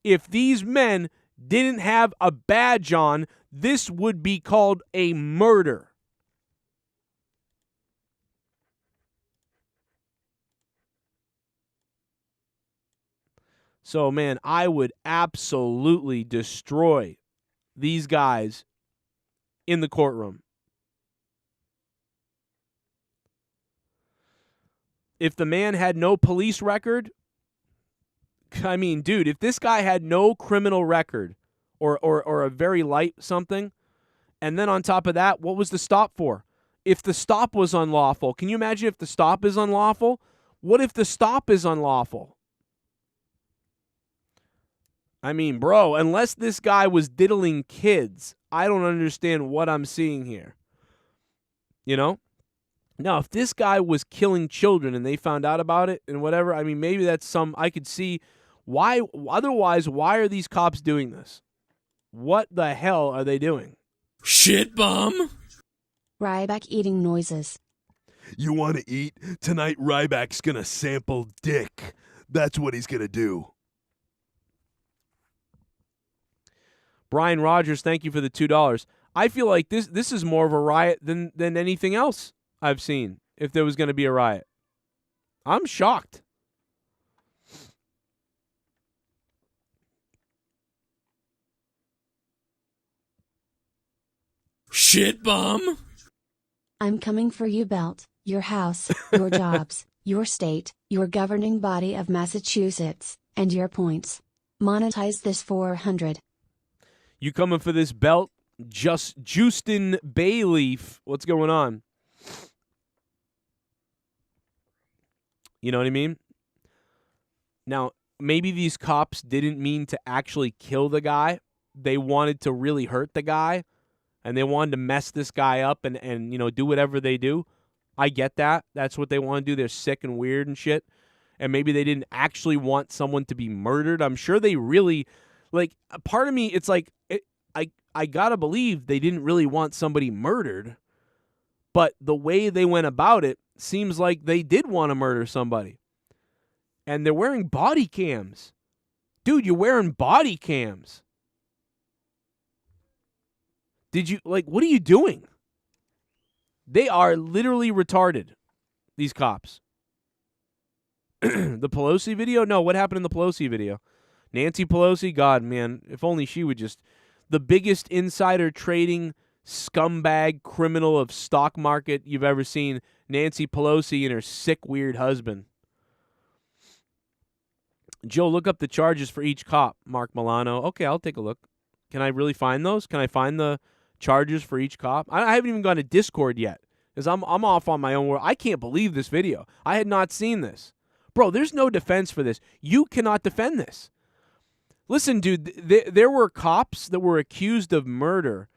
If these men didn't have a badge on, this would be called a murder. So, man, I would absolutely destroy these guys in the courtroom. If the man had no police record, I mean, dude, if this guy had no criminal record or a very light something, and then on top of that, what was the stop for? If the stop was unlawful, can you imagine if the stop is unlawful? What if the stop is unlawful? I mean, bro, unless this guy was diddling kids, I don't understand what I'm seeing here. You know? Now, if this guy was killing children and they found out about it and whatever, I mean, maybe that's I could see why. Otherwise, why are these cops doing this? What the hell are they doing? Shit bum. Ryback eating noises. You want to eat? Tonight, Ryback's going to sample dick. That's what he's going to do. Brian Rogers, thank you for the $2. I feel like this is more of a riot than anything else I've seen, if there was going to be a riot. I'm shocked. Shit bum. I'm coming for you, Belt, your house, your jobs, your state, your governing body of Massachusetts, and your points. Monetize this 400. You coming for this belt? Just Justin Bayleaf. What's going on? You know what I mean? Now, maybe these cops didn't mean to actually kill the guy. They wanted to really hurt the guy, and they wanted to mess this guy up and you know, do whatever they do. I get that. That's what they want to do. They're sick and weird and shit. And maybe they didn't actually want someone to be murdered. I'm sure they really, like, a part of me, it's like, I gotta believe they didn't really want somebody murdered. But the way they went about it, seems like they did want to murder somebody. And they're wearing body cams. Dude, you're wearing body cams. What are you doing? They are literally retarded, these cops. The Pelosi video? No, what happened in the Pelosi video? Nancy Pelosi? God, man, if only she would just... The biggest insider trading scumbag criminal of stock market you've ever seen, Nancy Pelosi and her sick, weird husband. Joe, look up the charges for each cop, Mark Milano. Okay, I'll take a look. Can I really find those? Can I find the charges for each cop? I haven't even gone to Discord yet because I'm off on my own world. I can't believe this video. I had not seen this. Bro, there's no defense for this. You cannot defend this. Listen, dude, there were cops that were accused of murder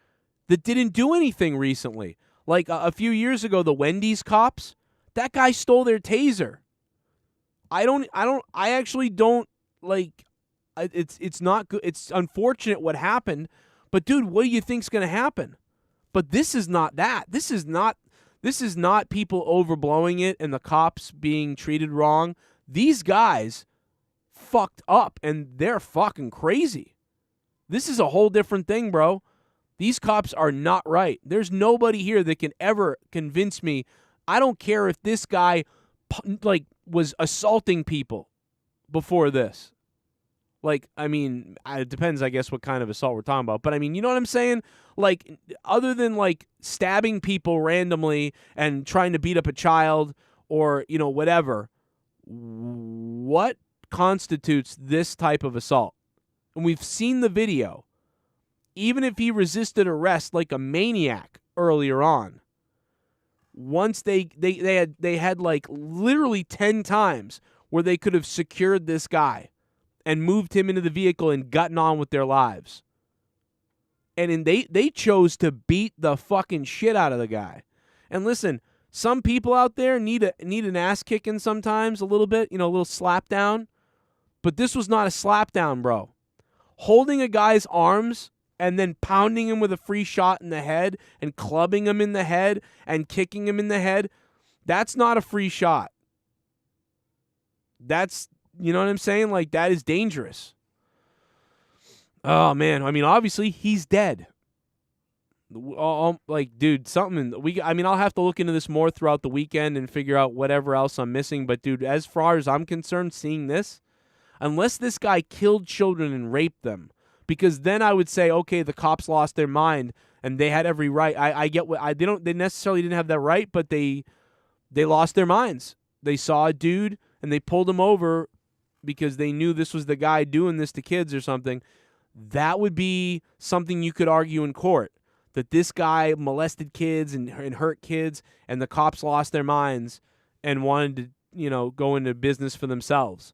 that didn't do anything recently. Like a few years ago, the Wendy's cops, that guy stole their taser. I actually don't like, it's not good. It's unfortunate what happened, but dude, what do you think's going to happen? But this is not that. This is not people overblowing it and the cops being treated wrong. These guys fucked up and they're fucking crazy. This is a whole different thing, bro. These cops are not right. There's nobody here that can ever convince me. I don't care if this guy was assaulting people before this. It depends, I guess, what kind of assault we're talking about. But, you know what I'm saying? Other than, stabbing people randomly and trying to beat up a child or, whatever, what constitutes this type of assault? And we've seen the video. Even if he resisted arrest like a maniac earlier on, once they had literally 10 times where they could have secured this guy and moved him into the vehicle and gotten on with their lives. And they chose to beat the fucking shit out of the guy. And listen, some people out there need an ass kicking sometimes a little bit, a little slap down. But this was not a slap down, bro. Holding a guy's arms and then pounding him with a free shot in the head and clubbing him in the head and kicking him in the head, that's not a free shot. That's, you know what I'm saying? That is dangerous. Oh, man. Obviously, he's dead. Dude, I'll have to look into this more throughout the weekend and figure out whatever else I'm missing. But, dude, as far as I'm concerned, seeing this, unless this guy killed children and raped them, because then I would say, okay, the cops lost their mind and they had every right. I get what they necessarily didn't have that right, but they lost their minds. They saw a dude and they pulled him over because they knew this was the guy doing this to kids or something. That would be something you could argue in court, that this guy molested kids and hurt kids, and the cops lost their minds and wanted to, go into business for themselves.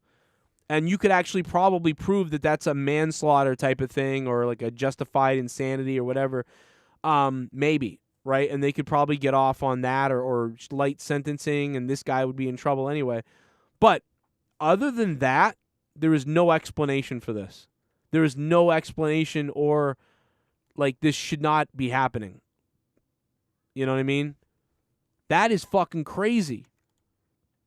And you could actually probably prove that that's a manslaughter type of thing or a justified insanity or whatever. Maybe, right? And they could probably get off on that or light sentencing, and this guy would be in trouble anyway. But other than that, there is no explanation for this. There is no explanation or, this should not be happening. You know what I mean? That is fucking crazy.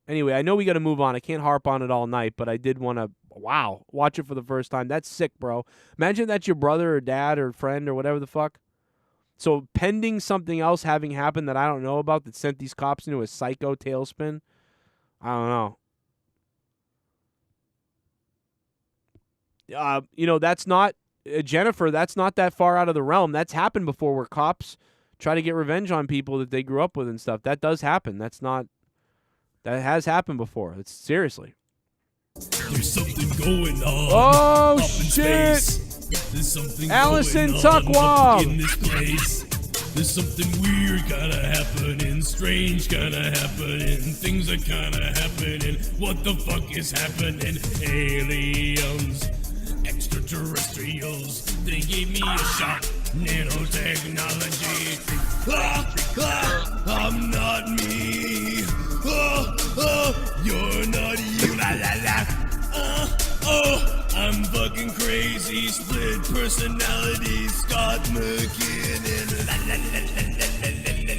Anyway, I know we got to move on. I can't harp on it all night, but I did want to, watch it for the first time. That's sick, bro. Imagine that's your brother or dad or friend or whatever the fuck. So pending something else having happened that I don't know about that sent these cops into a psycho tailspin, I don't know. That's not, Jennifer, that's not that far out of the realm. That's happened before where cops try to get revenge on people that they grew up with and stuff. That does happen. That has happened before. It's seriously. There's something going on. Oh, shit. There's something Allison going on Tuckwam in this place. There's something weird kind of happening, strange kind of happening, things are kind of happening. What the fuck is happening? Aliens, extraterrestrials, they gave me a shot. Nanotechnology. I'm not me. You're not you. La la la. I'm fucking crazy. Split personality. Scott McKinnon. La la la la la la la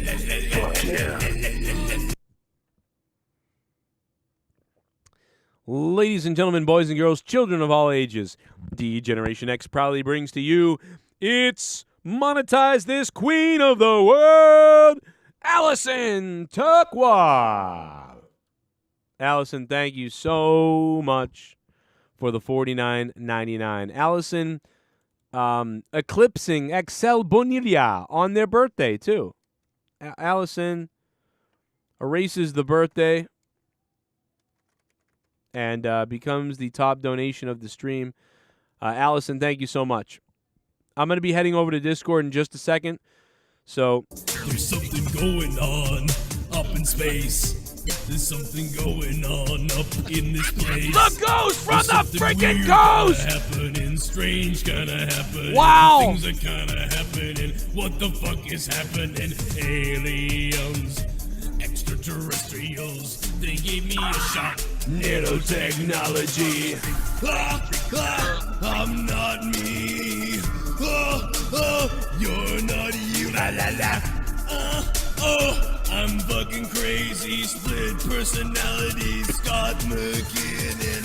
la la la. Ladies and gentlemen, boys and girls, children of all ages, D Generation X proudly brings to you, it's Monetize This Queen of the World, Allison Tuckwa. Allison, thank you so much for the $49.99. Allison eclipsing Excel Bonilla on their birthday, too. Allison erases the birthday and becomes the top donation of the stream. Allison, thank you so much. I'm going to be heading over to Discord in just a second. So there's something going on up in space. There's something going on up in this place. The ghost from the freaking ghost! Happening, strange kinda happening. Wow! Things are kinda happening. What the fuck is happening? Aliens, extraterrestrials. They gave me a shot. Nanotechnology. I'm not me. You're not you. La la la. I'm fucking crazy. Split personality. Scott McKinnon.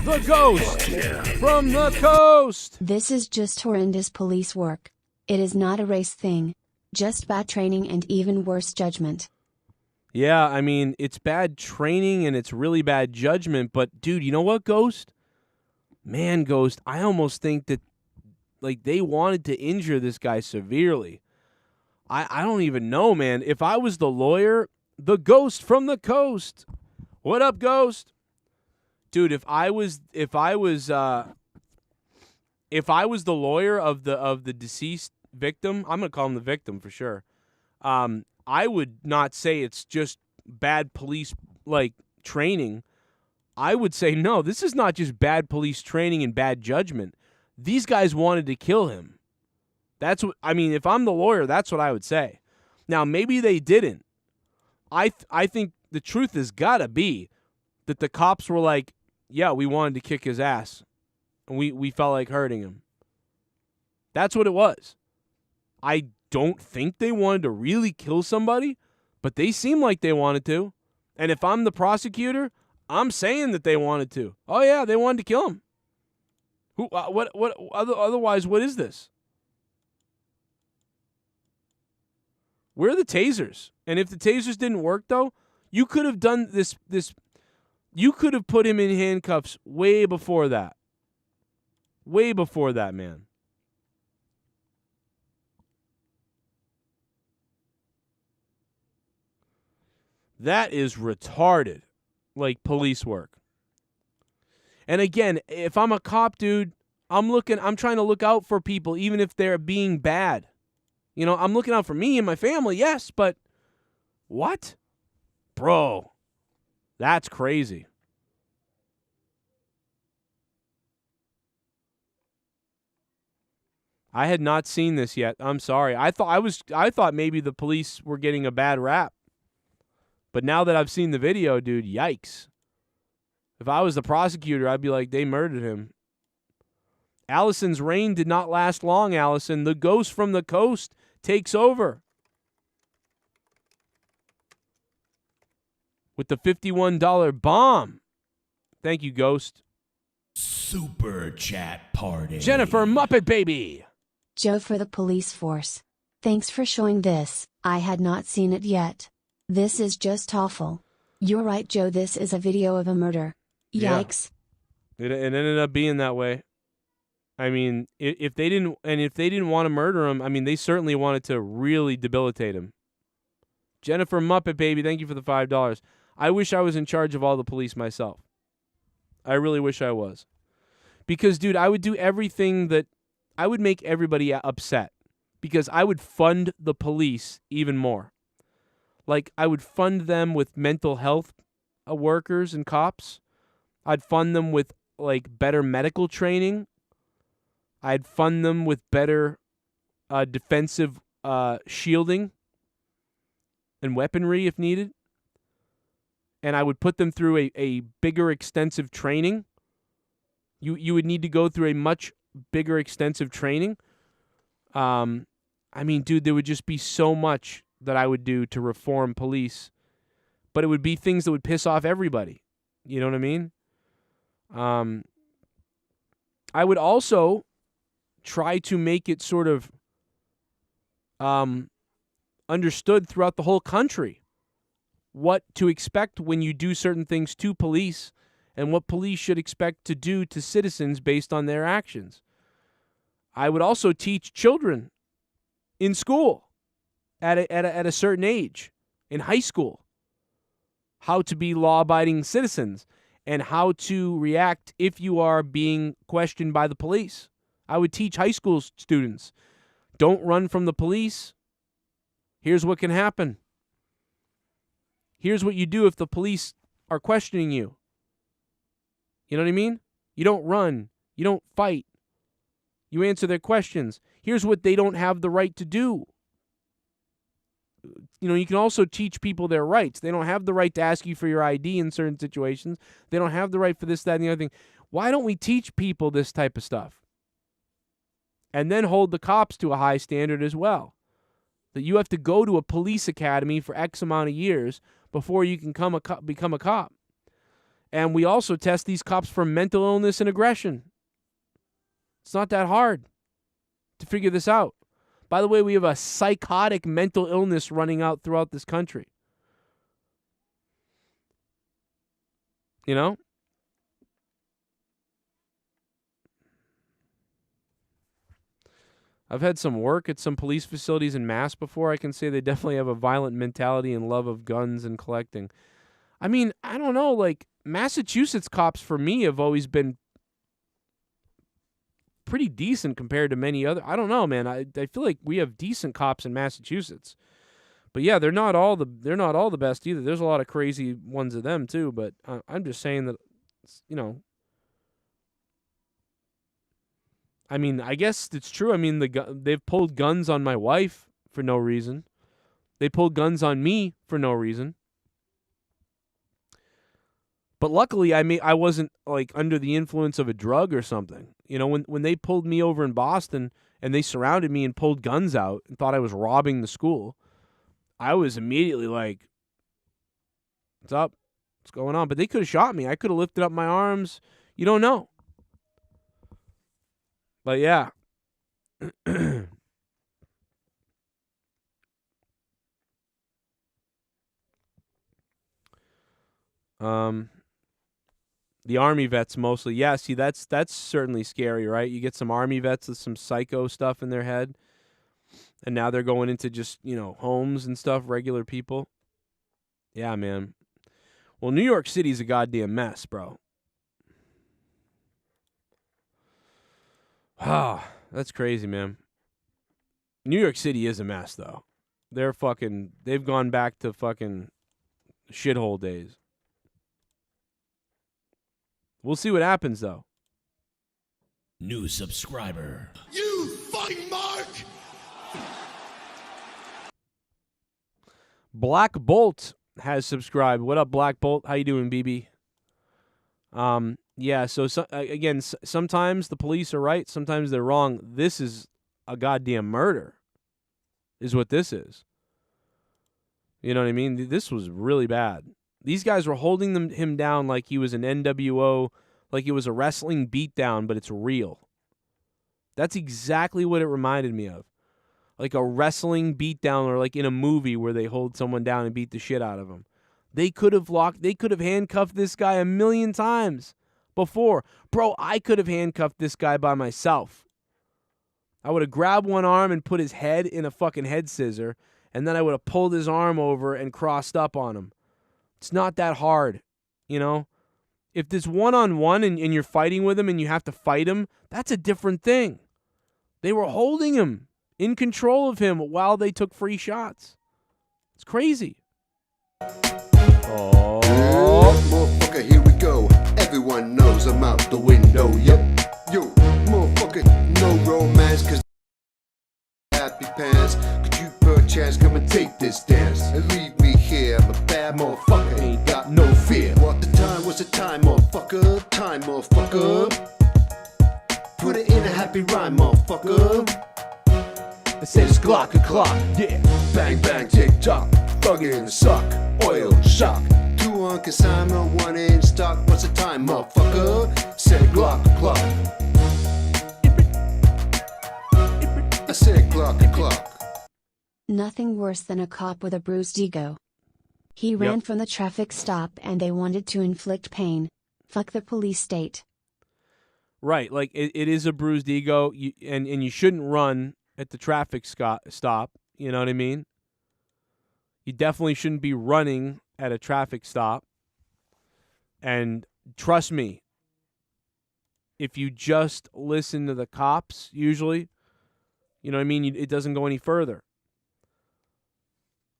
The ghost from the coast. This is just horrendous police work. It is not a race thing. Just bad training and even worse judgment. Yeah, I mean, it's bad training and it's really bad judgment, but dude, you know what, Ghost? Man, Ghost, I almost think that like they wanted to injure this guy severely. I don't even know, man. If I was the lawyer, the ghost from the coast. What up, Ghost? Dude, if I was the lawyer of the deceased victim, I'm gonna call him the victim for sure. I would not say it's just bad police like training. I would say no, this is not just bad police training and bad judgment. These guys wanted to kill him. That's what I mean. If I'm the lawyer, that's what I would say. Now, maybe they didn't. I think the truth has got to be that the cops were like, yeah, we wanted to kick his ass, and we felt like hurting him. That's what it was. I don't think they wanted to really kill somebody, but they seem like they wanted to. And if I'm the prosecutor, I'm saying that they wanted to. Oh yeah, they wanted to kill him. Who? Otherwise, what is this? Where are the tasers? And if the tasers didn't work, though, you could have done this. You could have put him in handcuffs way before that. Way before that, man. That is retarded, like police work. And again, if I'm a cop, dude, I'm trying to look out for people, even if they're being bad. You know, I'm looking out for me and my family, yes, but what? Bro, that's crazy. I had not seen this yet. I'm sorry. I thought maybe the police were getting a bad rap. But now that I've seen the video, dude, yikes. If I was the prosecutor, I'd be like, they murdered him. Allison's reign did not last long, Allison. The ghost from the coast takes over. With the $51 bomb. Thank you, Ghost. Super chat party. Jennifer Muppet Baby. Joe for the police force. Thanks for showing this. I had not seen it yet. This is just awful. You're right, Joe. This is a video of a murder. Yikes. Yeah. It ended up being that way. I mean, if they didn't want to murder him, I mean, they certainly wanted to really debilitate him. Jennifer Muppet Baby, thank you for the $5. I wish I was in charge of all the police myself. I really wish I was. Because, dude, I would do everything that I would make everybody upset. Because I would fund the police even more. Like, I would fund them with mental health workers and cops. I'd fund them with, like, better medical training. I'd fund them with better defensive shielding and weaponry if needed. And I would put them through a bigger, extensive training. You would need to go through a much bigger, extensive training. I mean, dude, there would just be so much that I would do to reform police. but it would be things that would piss off everybody. You know what I mean? I would also try to make it sort of understood throughout the whole country what to expect when you do certain things to police and what police should expect to do to citizens based on their actions. I would also teach children in school at a certain age, in high school, how to be law-abiding citizens and how to react if you are being questioned by the police. I would teach high school students, don't run from the police. Here's what can happen. Here's what you do if the police are questioning you. You know what I mean? You don't run. You don't fight. You answer their questions. Here's what they don't have the right to do. You know, you can also teach people their rights. They don't have the right to ask you for your ID in certain situations. They don't have the right for this, that, and the other thing. Why don't we teach people this type of stuff? And then hold the cops to a high standard as well. That you have to go to a police academy for X amount of years before you can become a cop. And we also test these cops for mental illness and aggression. It's not that hard to figure this out. By the way, we have a psychotic mental illness running out throughout this country. You know? I've had some work at some police facilities in Mass before. I can say they definitely have a violent mentality and love of guns and collecting. I mean, I don't know, like, Massachusetts cops for me have always been pretty decent compared to many other. I don't know, man. I feel like we have decent cops in Massachusetts. But yeah, they're not all the best either. There's a lot of crazy ones of them too, but I'm just saying that, you know, I mean, I guess it's true. I mean, they've pulled guns on my wife for no reason. They pulled guns on me for no reason. But luckily, I wasn't like under the influence of a drug or something. You know, when they pulled me over in Boston and they surrounded me and pulled guns out and thought I was robbing the school, I was immediately like, "What's up? What's going on?" But they could have shot me. I could have lifted up my arms. You don't know. But yeah. The Army vets mostly. Yeah, see, that's certainly scary, right? You get some Army vets with some psycho stuff in their head, and now they're going into just, you know, homes and stuff, regular people. Yeah, man. Well, New York City's a goddamn mess, bro. Ah, that's crazy, man. New York City is a mess, though. They've gone back to fucking shithole days. We'll see what happens, though. New subscriber. You fucking mark! Black Bolt has subscribed. What up, Black Bolt? How you doing, BB? Yeah, so again, sometimes the police are right, sometimes they're wrong. This is a goddamn murder, is what this is. You know what I mean? This was really bad. These guys were holding him down like he was an NWO, like it was a wrestling beatdown, but it's real. That's exactly what it reminded me of. Like a wrestling beatdown, or like in a movie where they hold someone down and beat the shit out of him. They could have handcuffed this guy a million times before. Bro, I could have handcuffed this guy by myself. I would have grabbed one arm and put his head in a fucking head scissor, and then I would have pulled his arm over and crossed up on him. It's not that hard, you know? If there's one-on-one and you're fighting with him and you have to fight him, that's a different thing. They were holding him, in control of him, while they took free shots. It's crazy. Oh, motherfucker, here we go. Everyone knows I'm out the window. Yo, motherfucker, no romance, cause happy pants. Could you perchance come and take this dance and leave me here? I'm a bad motherfucker, ain't got no fear. What the time was the time, motherfucker? Time, motherfucker. Put it in a happy rhyme, motherfucker. It says Glock, yeah. Bang, bang, tick tock, fucking suck. oil shock. 2 on consignment, 1 in stock. What's the time, motherfucker? Said Glock, clock. I said Glock, clock. Nothing worse than a cop with a bruised ego. He ran from the traffic stop and they wanted to inflict pain. Fuck the police state. Right, like it is a bruised ego, and you shouldn't run at the traffic stop. You know what I mean? You definitely shouldn't be running at a traffic stop. And trust me, if you just listen to the cops, usually, you know what I mean, it doesn't go any further.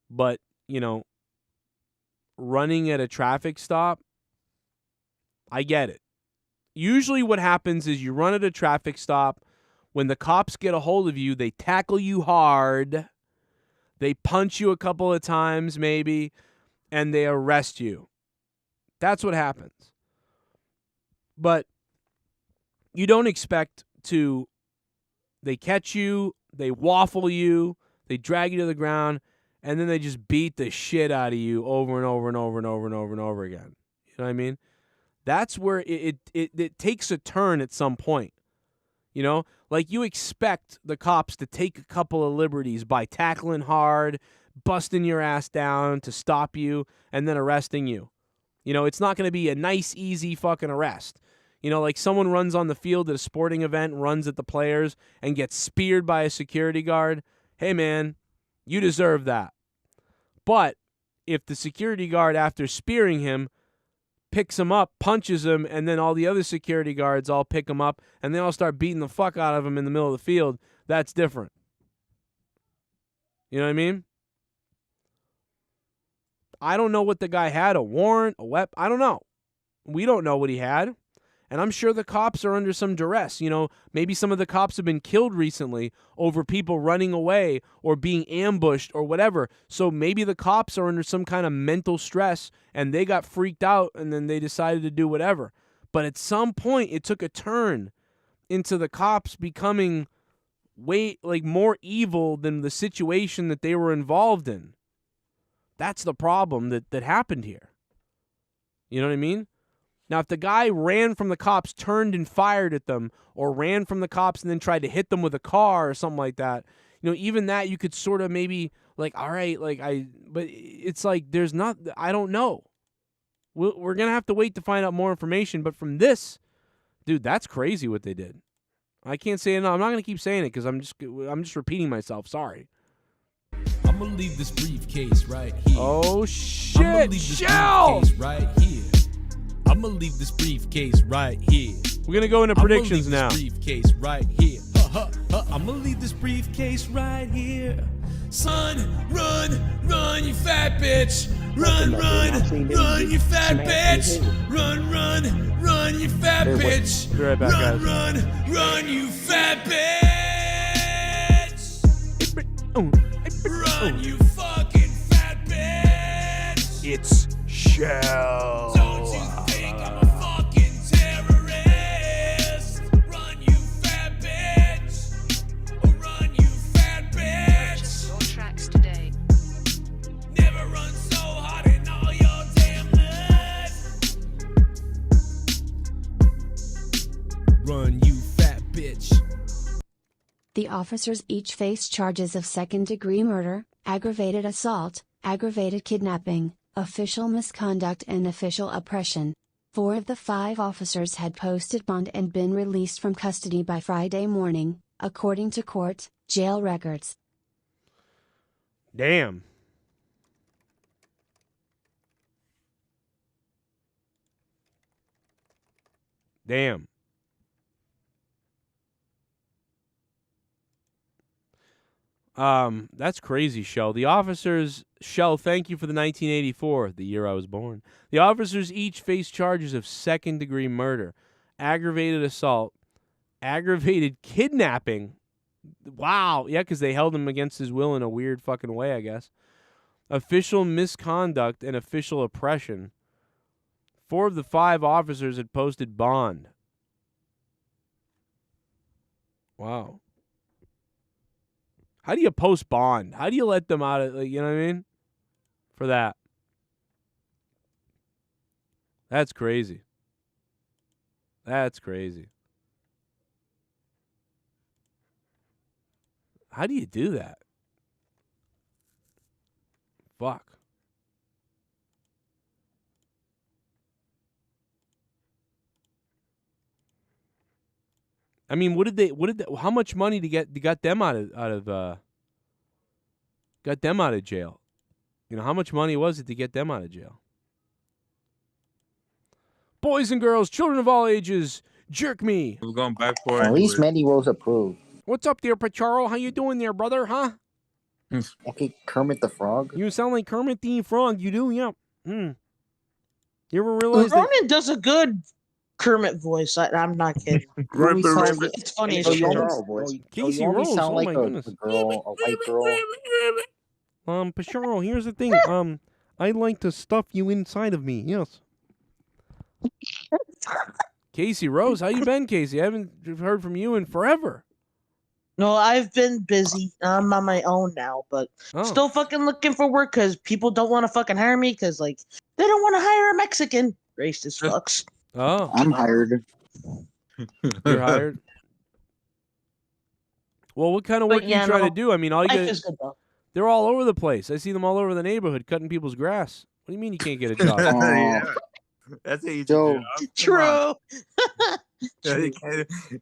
But, you know, running at a traffic stop, I get it. Usually what happens is you run at a traffic stop. When the cops get a hold of you, they tackle you hard. They punch you a couple of times maybe, and they arrest you. That's what happens. But you don't expect to, they catch you, they waffle you, they drag you to the ground, and then they just beat the shit out of you over and over and over and over and over and over again. You know what I mean? That's where it takes a turn at some point. You know, like you expect the cops to take a couple of liberties by tackling hard, busting your ass down to stop you, and then arresting you. You know, it's not going to be a nice, easy fucking arrest. You know, like someone runs on the field at a sporting event, runs at the players, and gets speared by a security guard. Hey, man, you deserve that. But if the security guard, after spearing him, picks him up, punches him, and then all the other security guards all pick him up, and they all start beating the fuck out of him in the middle of the field, that's different. You know what I mean? I don't know what the guy had, a warrant, a weapon, I don't know. We don't know what he had. And I'm sure the cops are under some duress. You know, maybe some of the cops have been killed recently over people running away or being ambushed or whatever. So maybe the cops are under some kind of mental stress and they got freaked out and then they decided to do whatever. But at some point, it took a turn into the cops becoming more evil than the situation that they were involved in. That's the problem that happened here. You know what I mean? Now, if the guy ran from the cops, turned and fired at them, or ran from the cops and then tried to hit them with a car or something like that, you know, even that you could sort of maybe like, all right, but it's like there's not, I don't know. We're going to have to wait to find out more information. But from this, dude, that's crazy what they did. I can't say it. No, I'm not going to keep saying it because I'm just repeating myself. Sorry. I'm going to leave this briefcase right here. Oh, shit. I'm going to leave this briefcase right here. I'm gonna leave this briefcase right here. We're gonna go into predictions now. Briefcase right here. I'm gonna leave this briefcase right here. Son, run, you fat bitch. Run, you fat bitch. Run, you fat bitch. Be right back, guys. Run, you fat bitch. Run, you fucking fat bitch. It's Shell. Don't you think I'm a fucking terrorist? Run, you fat bitch. Run, you fat bitch. Purchase your tracks today. Never run so hard in all your damn life. Run, you fat bitch. The officers each face charges of second-degree murder, aggravated assault, aggravated kidnapping, official misconduct and official oppression. 4 of the 5 officers had posted bond and been released from custody by Friday morning, according to court, jail records. Damn. That's crazy, Shell. The officers, Shell, thank you for the 1984, the year I was born. The officers each face charges of second-degree murder, aggravated assault, aggravated kidnapping. Wow. Yeah, because they held him against his will in a weird fucking way, I guess. Official misconduct and official oppression. 4 of the 5 officers had posted bond. Wow. How do you post bond? How do you let them out of, you know what I mean? For that. That's crazy. That's crazy. How do you do that? Fuck. I mean, how much money got them out of jail? You know, how much money was it to get them out of jail? Boys and girls, children of all ages, jerk me. We're going back for it. At least Mandy Rose approved. What's up there, Pacharo? How you doing there, brother, huh? Okay, Kermit the Frog. You sound like Kermit the Frog. You do, yeah. You ever realize that? Ronan does a good Kermit voice. I'm not kidding. It's funny as shit. Casey Rose, sound oh like my a goodness. girl, a white girl. Pacharo, here's the thing. I'd like to stuff you inside of me. Yes. Casey Rose, how you been, Casey? I haven't heard from you in forever. No, I've been busy. I'm on my own now, but still fucking looking for work because people don't want to fucking hire me because, like, they don't want to hire a Mexican. Racist fucks. Oh. I'm hired. You're hired? Well, what kind of work do you try to do? I mean, all you Life is get, good, though. they're all over the place. I see them all over the neighborhood cutting people's grass. What do you mean you can't get a job? Yeah. That's an easy job. True. Yeah, you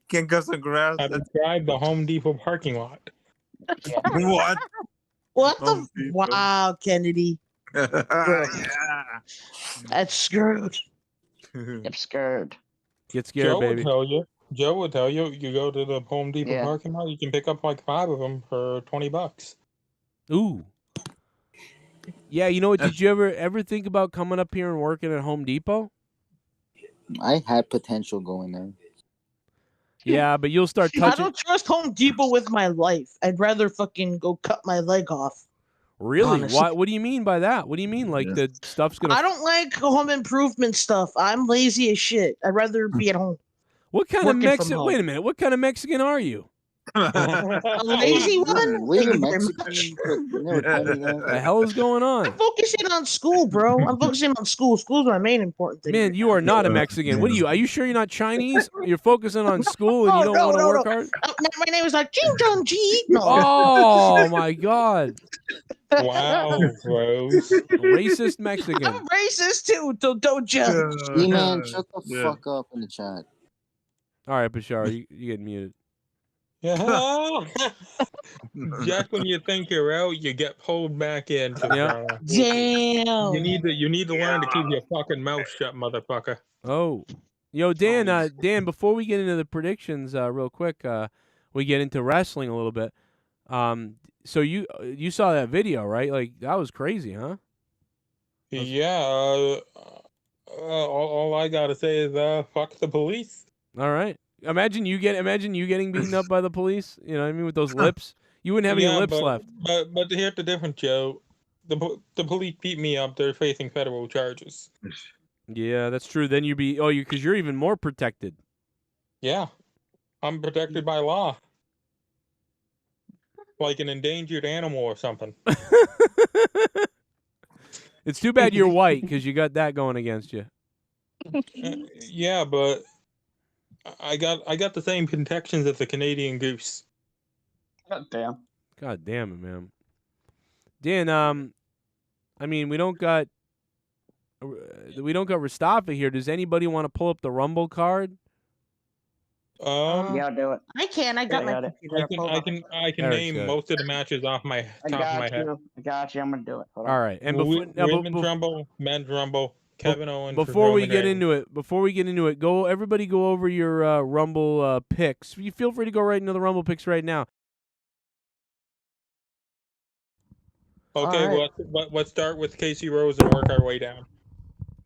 can't cut some grass. I described the Home Depot parking lot. What? What the? Wow, Kennedy. That's screwed. I'm scared. Get scared, baby. Joe will tell you. You go to the Home Depot parking lot. You can pick up like 5 of them for $20. Ooh. Yeah, you know what? Did you ever think about coming up here and working at Home Depot? I had potential going there. Yeah, but you'll start I touching. don't trust Home Depot with my life. I'd rather fucking go cut my leg off. Really? Honestly. Why? What do you mean by that? What do you mean? Like the stuff's gonna? I don't like home improvement stuff. I'm lazy as shit. I'd rather be at home. What kind working of from Mexican? home. Wait a minute. What kind of Mexican are you? A lazy one? Wait a Thank you very Mexican. much. You never told me that. The hell is going on? I'm focusing on school, bro. I'm focusing on school. School's my main important thing. Man, you are not a Mexican. What are you? Are you sure you're not Chinese? You're focusing on school and you don't want to work hard? My name is like Jing Jong Ji. No. Oh my God! Wow, gross. Racist Mexican. I'm racist too. Don't judge. E-Man, shut the fuck up in the chat. All right, Bashar, you get muted. Yeah. Just when you think you're out, you get pulled back in. Yeah. Damn. You need to learn to keep your fucking mouth shut, motherfucker. Oh, yo, Dan. Dan, before we get into the predictions, real quick, we get into wrestling a little bit. So you saw that video, right? Like that was crazy, huh? Yeah. All I gotta say is fuck the police. All right. Imagine you getting beaten up by the police. You know what I mean, with those lips. You wouldn't have any lips left. But here's the difference, Joe. The police beat me up. They're facing federal charges. Yeah, that's true. Then because you're even more protected. Yeah, I'm protected by law, like an endangered animal or something. It's too bad you're white because you got that going against you. Yeah, but I got the same protections as the Canadian goose. God damn. God damn it, man. Dan, I mean, we don't got Mustafa here. Does anybody want to pull up the Rumble card? Yeah, I'll do it. I can. I got my computer. I can name most of the matches off my top of my head. I got you. I'm gonna do it. Hold on. All right. And Women's Rumble, Men's Rumble, Kevin Owens. Before we get into it, everybody go over your Rumble picks. You feel free to go right into the Rumble picks right now. Okay, right. well, let's start with Casey Rose and work our way down.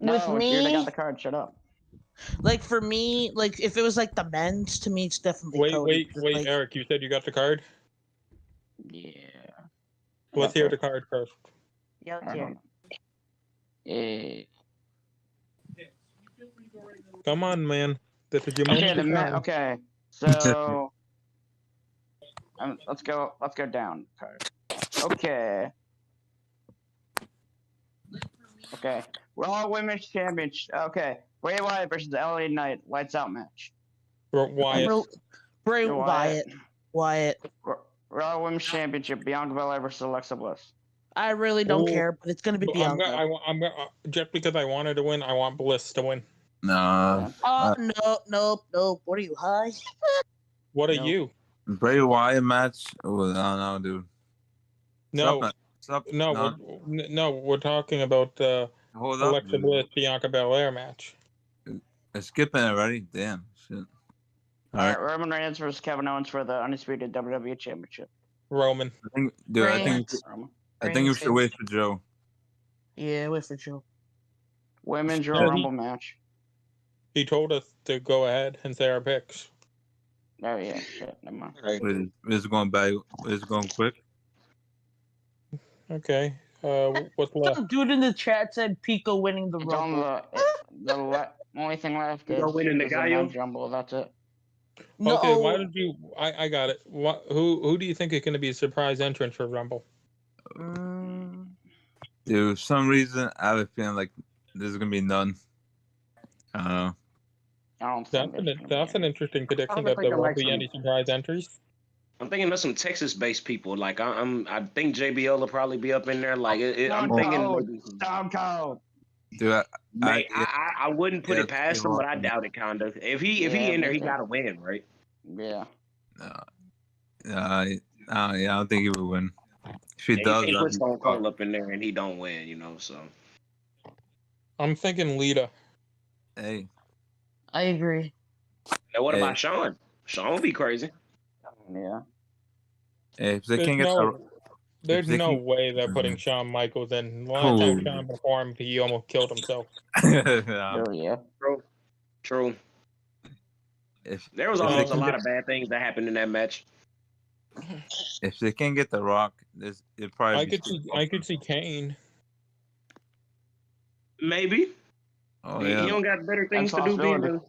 With me, dude, I got the card. Shut up. Like for me, like if it was like the men's, to me it's definitely Cody. Wait, like, Eric, you said you got the card? Yeah. Let's hear the card first. Yeah, let's hear it. Come on, man. This is your moment. Okay, so let's go down. Okay. Okay. Raw Women's Championship. Okay. Bray Wyatt versus LA Knight. Lights out match. Wyatt. Bray Wyatt. Raw Women's Championship. Bianca Belair versus Alexa Bliss. I really don't care, but it's gonna be Bianca. I'm gonna just because I wanted to win, I want Bliss to win. Nah. Nope. What are you, high? What are you? Bray Wyatt match? Oh, no, dude. No, we're talking about Hold up, Alexa dude. Bliss Bianca Belair match. It's skipping already. Damn. Shit. All right. Roman Reigns versus Kevin Owens for the undisputed WWE Championship. Roman. I think you should wait for Joe. Yeah, wait for Joe. Women's Royal Rumble match. He told us to go ahead and say our picks. Oh yeah, shit. Never mind. It's going back. It's going quick. Okay. What's left? Some dude in the chat said Pico winning the Rumble. The only thing left is winning the the guy. men's Rumble. That's it. No. Okay, why did you? I got it. Who do you think is going to be a surprise entrance for Rumble? Dude, for some reason I have a feeling like there's gonna be none. I don't think That's an interesting prediction that there won't be any surprise entries. I'm thinking of some Texas-based people. Like I think JBL will probably be up in there. Like I'm thinking Stone Cold. Dude, I wouldn't put it past him, but I doubt it. Kind of. If he in there, he got to win, right? Yeah. I don't think he would win. If he does, he puts Stone Cold up in there and he don't win, so. I'm thinking Lita. Hey. I agree. Now what about Shawn? Shawn would be crazy. Yeah. Hey, if they There's can't get there's no way they're putting Shawn Michaels in. Last time Shawn performed, he almost killed himself. Oh yeah. True. There was almost a lot of bad things that happened in that match. If they can't get The Rock, it probably. I could see Kane. Maybe. Oh He don't got better things to do being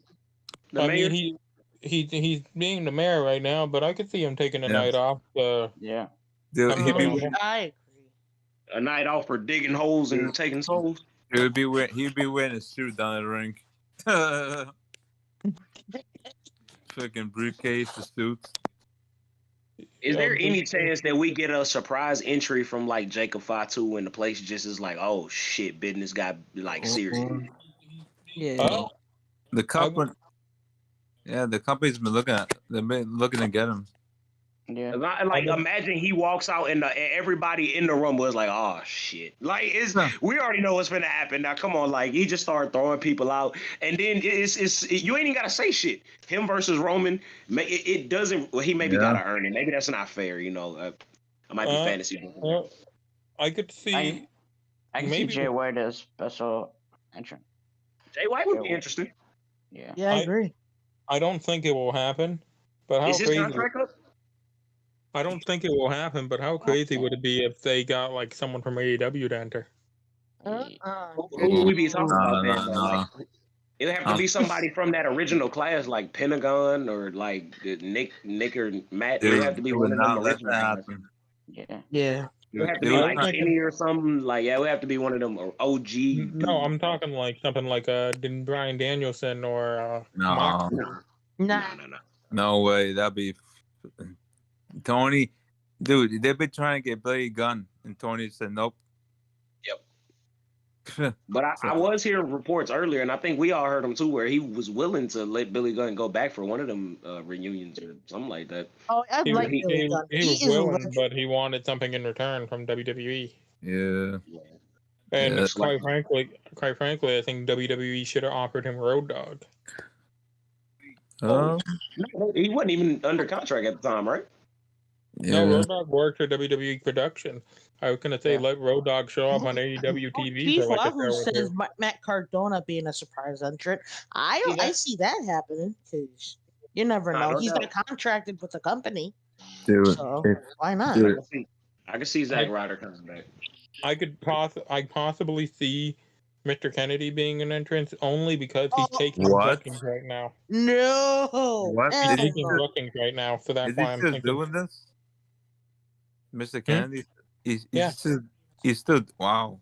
the mayor. Mean, he's being the mayor right now, but I could see him taking a night off. Yeah. Dude, he'd be a night off for digging holes and taking souls. he'd be wearing a suit down the ring. Fucking briefcase, the suits. Is there any chance that we get a surprise entry from like Jacob Fatu and the place just is like, oh shit, business got like serious? Yeah. The company. Yeah, the company's been looking to get him. Yeah. Like imagine he walks out and everybody in the room was like, oh shit. Like we already know what's gonna happen. Now come on, like he just started throwing people out and then you ain't even gotta say shit. Him versus Roman, it doesn't he maybe gotta earn it. Maybe that's not fair, I might be fantasy. I could see I can see Jay White as special entrant. Jay White would be interesting. Yeah. Yeah, I agree. I don't think it will happen, but how Is his crazy? contract up? I don't think it will happen, but how crazy would it be if they got like someone from AEW to enter? Who would we be talking about then? Like, it would have to be somebody from that original class, like Pentagon or like Nick or Matt. It would have to be one of them original guys. Yeah. It would have to be like Kenny or something. Like, it would have to be one of them or OG. No, I'm talking like something like Brian Danielson or No. No. No way. That'd be Tony. Dude, they've been trying to get Billy Gunn, and Tony said nope. Yep. But I was hearing reports earlier, and I think we all heard them too, where he was willing to let Billy Gunn go back for one of them reunions or something like that. Oh, I'd like Billy Gunn. He was willing, but he wanted something in return from WWE. Yeah. And quite frankly, I think WWE should have offered him Road Dogg. He wasn't even under contract at the time, right? No, Road Dogg worked for WWE production. I was gonna say let Road Dogg show up on AEW TV Keith for like a Wahoo show or says two. Matt Cardona being a surprise entrant. I see that happening because you never know. He's not contracted with the company, Dude, so why not? I can see Zack Ryder coming back. I possibly see Mr. Kennedy being an entrance only because he's taking bookings right now. No. What? He's taking bookings right now, so that's Is why he I'm still thinking. doing this? Mr. Kennedy? He's still wow.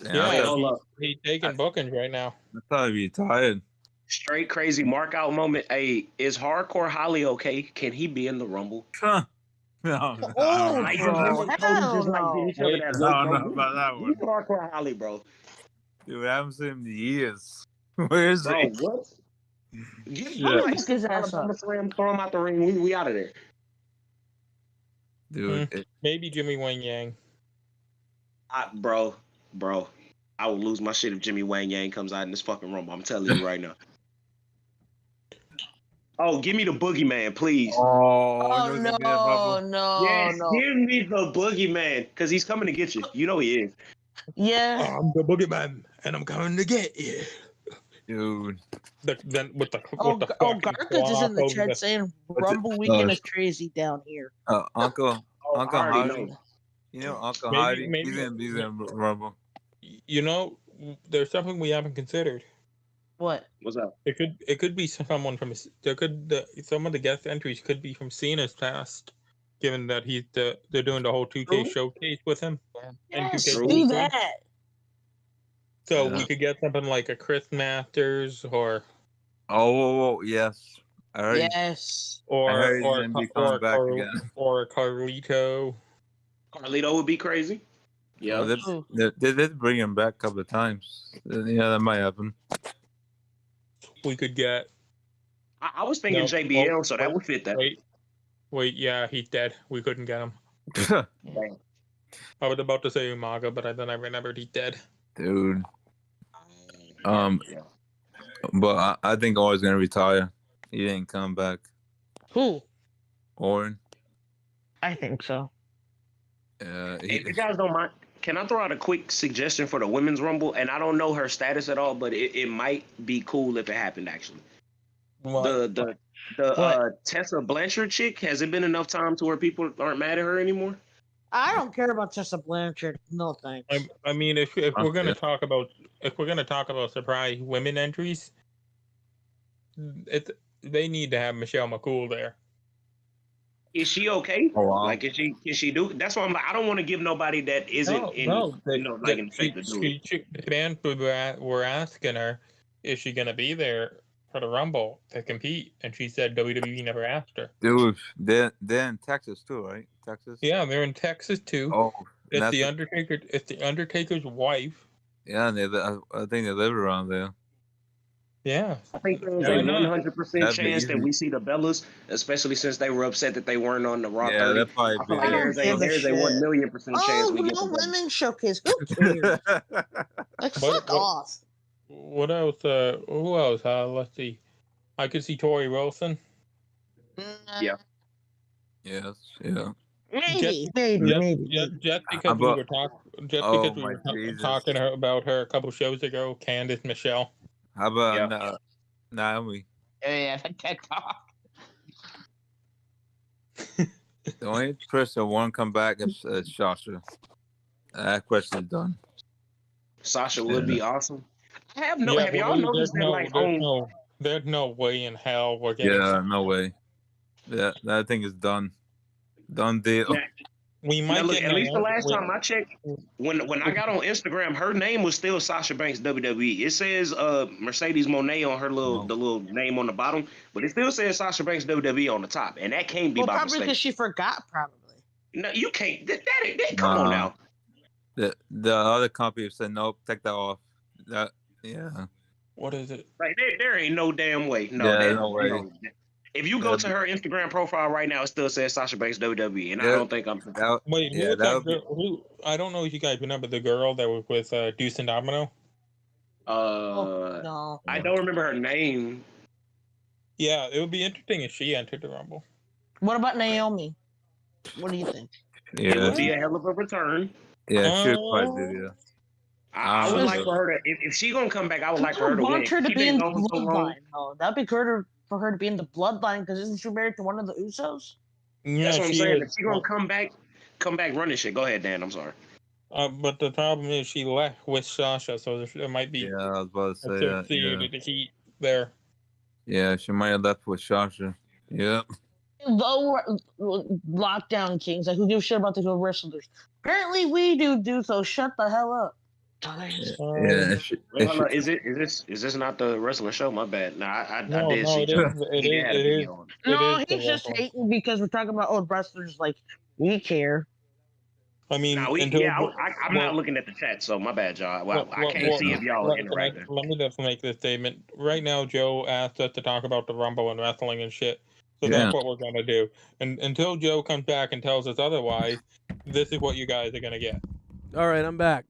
Yeah, Wait, hold up. he's taking bookings right now. I thought he'd be tired. Straight crazy mark out moment. Hey, is Hardcore Holly okay? Can he be in the Rumble? Huh. No, no, Oh, Like, bro, remember Cody just like hell did each other Wait, that no, look, no, bro. about that Who's one. Hardcore Holly, bro? Dude, I haven't seen him in years. Where is Bro, he? what? Get Shit. Look his ass up. Slam, throw him out the ring. We out of there. Dude, Maybe Jimmy Wang Yang. Bro, I will lose my shit if Jimmy Wang Yang comes out in this fucking Rumble. I'm telling you right now. Oh, give me the Boogeyman, please. Oh no, Yes, no. give me the Boogeyman, because he's coming to get you. You know he is. Yeah. I'm the boogeyman, and I'm coming to get you. dude. Garkins is in the chat saying Rumble weekend is crazy down here. Uncle Hardy. know. You know Uncle Maybe- Hardy? maybe- He's in Rumble. You know, there's something we haven't considered. What? What's up? It could be someone from some of the guest entries could be from Cena's past, given that they're doing the whole 2K showcase with him. And Yes, 2K do that. So Yeah. we could get something like a Chris Masters or Oh, yes. I heard Yes. I heard he's gonna be coming back again. or Carlito. Carlito would be crazy. Yeah. Oh, they did bring him back a couple of times. Yeah, that might happen. We could get. I was thinking JBL, so that would fit that. Wait, yeah, he's dead. We couldn't get him. Damn. I was about to say Umaga, but then I remembered he's dead. Dude. But I think Orton's gonna retire. He didn't come back. Who? Orton. I think so. If you guys don't mind, can I throw out a quick suggestion for the Women's Rumble? And I don't know her status at all, but it might be cool if it happened, actually. What? The Tessa Blanchard chick, has it been enough time to where people aren't mad at her anymore? I don't care about Tessa Blanchard. No thanks. I mean, if we're gonna talk about surprise women entries, they need to have Michelle McCool there. Is she okay? Oh, wow. Like, can she do? That's why I'm like, I don't want to give nobody that isn't in the shape to do it. Fans were asking her, is she gonna be there for the Rumble to compete? And she said WWE never asked her. Dude, they're in Texas too, right? Texas. Yeah, they're in Texas too. Oh, it's the Undertaker. It's the Undertaker's wife. Yeah, and I think they live around there. Yeah, I think there's a 100% chance that we see the Bellas, especially since they were upset that they weren't on the Raw 30. That probably I feel like there's a 1,000,000% chance we get no the Bellas. women's showcase. Who cares? Like, fuck off. What else? Who else? Let's see. I could see Tori Wilson. Yeah. Yes. Yeah. Maybe. Just because we were talking about her a couple shows ago, Candice Michelle. How about Naomi? Yeah, TikTok. The only person that won't come back is Sasha. That question is done. Sasha would be awesome. Have y'all noticed that? There's no way in hell we're getting. Yeah, no way. That thing is done. Done deal. Yeah. We might look, at least the last time I checked, when I got on Instagram, her name was still Sasha Banks WWE. It says Mercedes Moné on her the little name on the bottom, but it still says Sasha Banks WWE on the top, and that can't be by probably mistake. because she forgot. Probably. No, you can't. Come on now. The other company said nope, take that off. What is it? Like there ain't no damn way. No way. No. If you go to her Instagram profile right now, it still says Sasha Banks WWE, and I don't think I'm. Wait, who was that girl? I don't know if you guys remember the girl that was with Deuce and Domino. No. I don't remember her name. Yeah, it would be interesting if she entered the Rumble. What about Naomi? What do you think? It would be a hell of a return. Yeah, she would probably do. Yeah. I would like for her to, if she's gonna come back, I would like for her to win. Want her to be in the bloodline, though. That'd be good for her to be in the bloodline because isn't she married to one of the Usos? Yeah, that's what I'm saying. If she's gonna come back running shit. Go ahead, Dan. I'm sorry. But the problem is she left with Sasha, so there might be. Yeah, I was about to say that. The heat there. Yeah, she might have left with Sasha. Yep. Though lockdown kings, like who gives a shit about the good wrestlers? Apparently we do. So shut the hell up. Yeah, Wait, hold on. Is this not the wrestling show? My bad. No, I No, did no, see it Joe. is. He did have a It is. video on it. No, It is he's just hating because we're talking about old wrestlers. Like we care. I mean, Nah, I'm not looking at the chat, so my bad, y'all. Well, I can't see if y'all are interacting. Let me just make this statement. Right now, Joe asked us to talk about the Rumble and wrestling and shit. So Yeah. that's what we're going to do. And until Joe comes back and tells us otherwise, this is what you guys are going to get. All right, I'm back.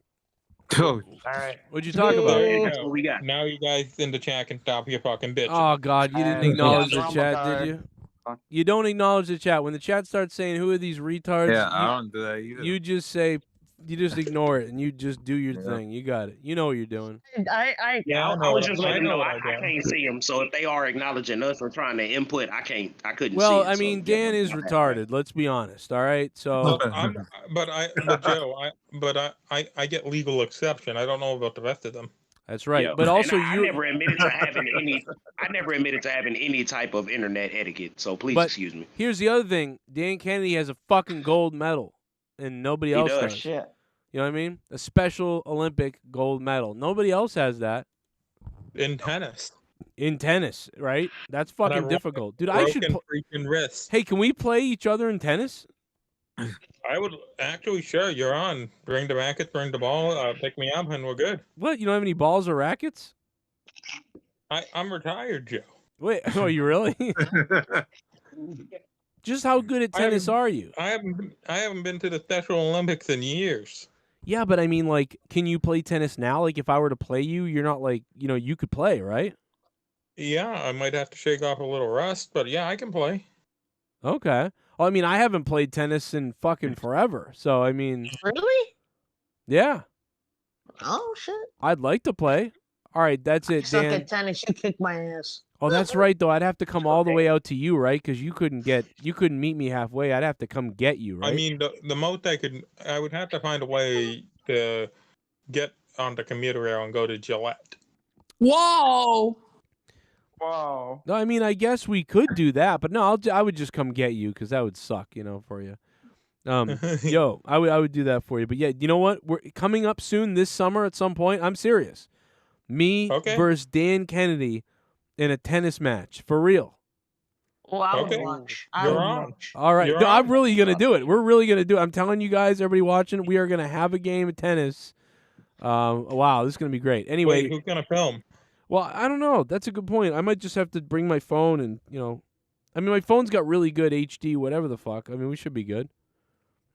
Oh, All right. What'd you talk about? That's what we got. Now you guys in the chat can stop your fucking bitch. Oh God, you didn't acknowledge the chat, did you? You don't acknowledge the chat. When the chat starts saying, "Who are these retards?" Yeah, I don't do that either. You just say, you just ignore it and you just do your thing. You got it. You know what you're doing. I was just letting them know I can't see them. So if they are acknowledging us or trying to input, I couldn't see Well, it. I mean, Dan is retarded. Let's be honest. All right, so. But Joe, I get legal exception. I don't know about the rest of them. That's right. Yeah. But also, I never admitted to having any type of internet etiquette. So please excuse me. Here's the other thing: Dan Kennedy has a fucking gold medal, and nobody else does. Shit. You know what I mean? A special Olympic gold medal. Nobody else has that. In tennis. In tennis, right? That's fucking difficult, dude. I should. Freaking wrist. Hey, can we play each other in tennis? I would actually, sure. You're on. Bring the racket, bring the ball, pick me up, and we're good. What? You don't have any balls or rackets? I'm retired, Joe. Wait, oh, you really? Just how good at tennis are you? I haven't been to the Special Olympics in years. Yeah, but I mean, like, can you play tennis now? Like, if I were to play you, you're not like, you could play, right? Yeah, I might have to shake off a little rust, but yeah, I can play. Okay. Well, I mean, I haven't played tennis in fucking forever, so I mean. Really? Yeah. Oh shit. I'd like to play. All right, that's it, Suck Dan. at tennis. You kick my ass. Oh, that's right, though. I'd have to come all the way out to you, right? Because you couldn't meet me halfway. I'd have to come get you, right? I mean, the most I would have to find a way to get on the commuter rail and go to Gillette. Whoa. Whoa. No, I mean, I guess we could do that, but no, I would just come get you because that would suck, for you. Yo, I would do that for you. But yeah, you know what? We're coming up soon this summer at some point. I'm serious. Me versus Dan Kennedy in a tennis match for real. Well, I would watch. You're on. All right, You're no, on. I'm really gonna do it. We're really gonna do it. I'm telling you guys, everybody watching, we are gonna have a game of tennis. Wow, this is gonna be great. Anyway, Wait, who's gonna film? Well, I don't know. That's a good point. I might just have to bring my phone and, I mean, my phone's got really good HD, whatever the fuck. I mean, we should be good.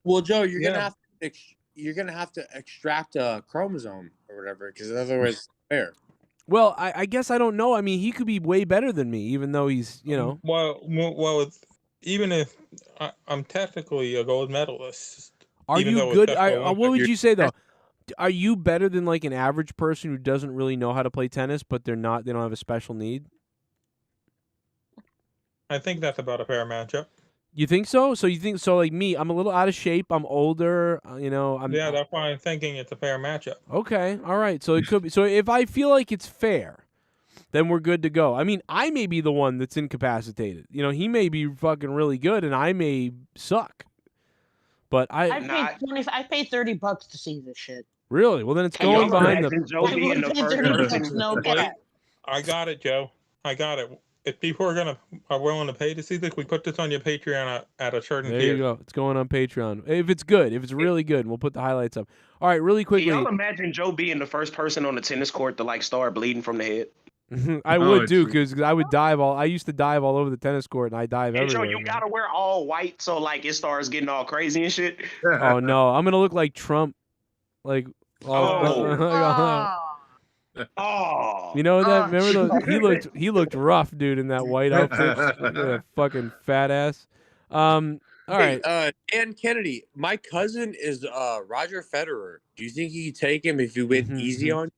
Well, Joe, you're gonna have to extract a chromosome or whatever, because otherwise it's fair. Well, I guess I don't know. I mean, he could be way better than me, even though he's, Well, even if I'm technically a gold medalist. Are you good? What would you say though? Are you better than like an average person who doesn't really know how to play tennis, but they don't have a special need? I think that's about a fair matchup. You think so? So you think so? Like me, I'm a little out of shape. I'm older. Yeah, that's why I'm thinking it's a fair matchup. Okay, all right. So it could be. So if I feel like it's fair, then we're good to go. I mean, I may be the one that's incapacitated. He may be fucking really good, and I may suck. But I paid $30 to see this shit. Really? Well, then it's going behind the. I got it, Joe. I got it. If people are willing to pay to see this, we put this on your Patreon at a certain There tier. you go. It's going on Patreon. If it's good, if it's really good, we'll put the highlights up. All right, really quickly. Can y'all imagine Joe being the first person on the tennis court to start bleeding from the head? I would too, because I would dive I used to dive all over the tennis court, and I dive Hey, everywhere. Joe, you gotta wear all white so it starts getting all crazy and shit. Oh no, I'm gonna look like Trump, like. You know that? Remember he looked rough, dude, in that white outfit. That fucking fat ass. All right. Dan Kennedy, my cousin is Roger Federer. Do you think he could take him if you went easy on?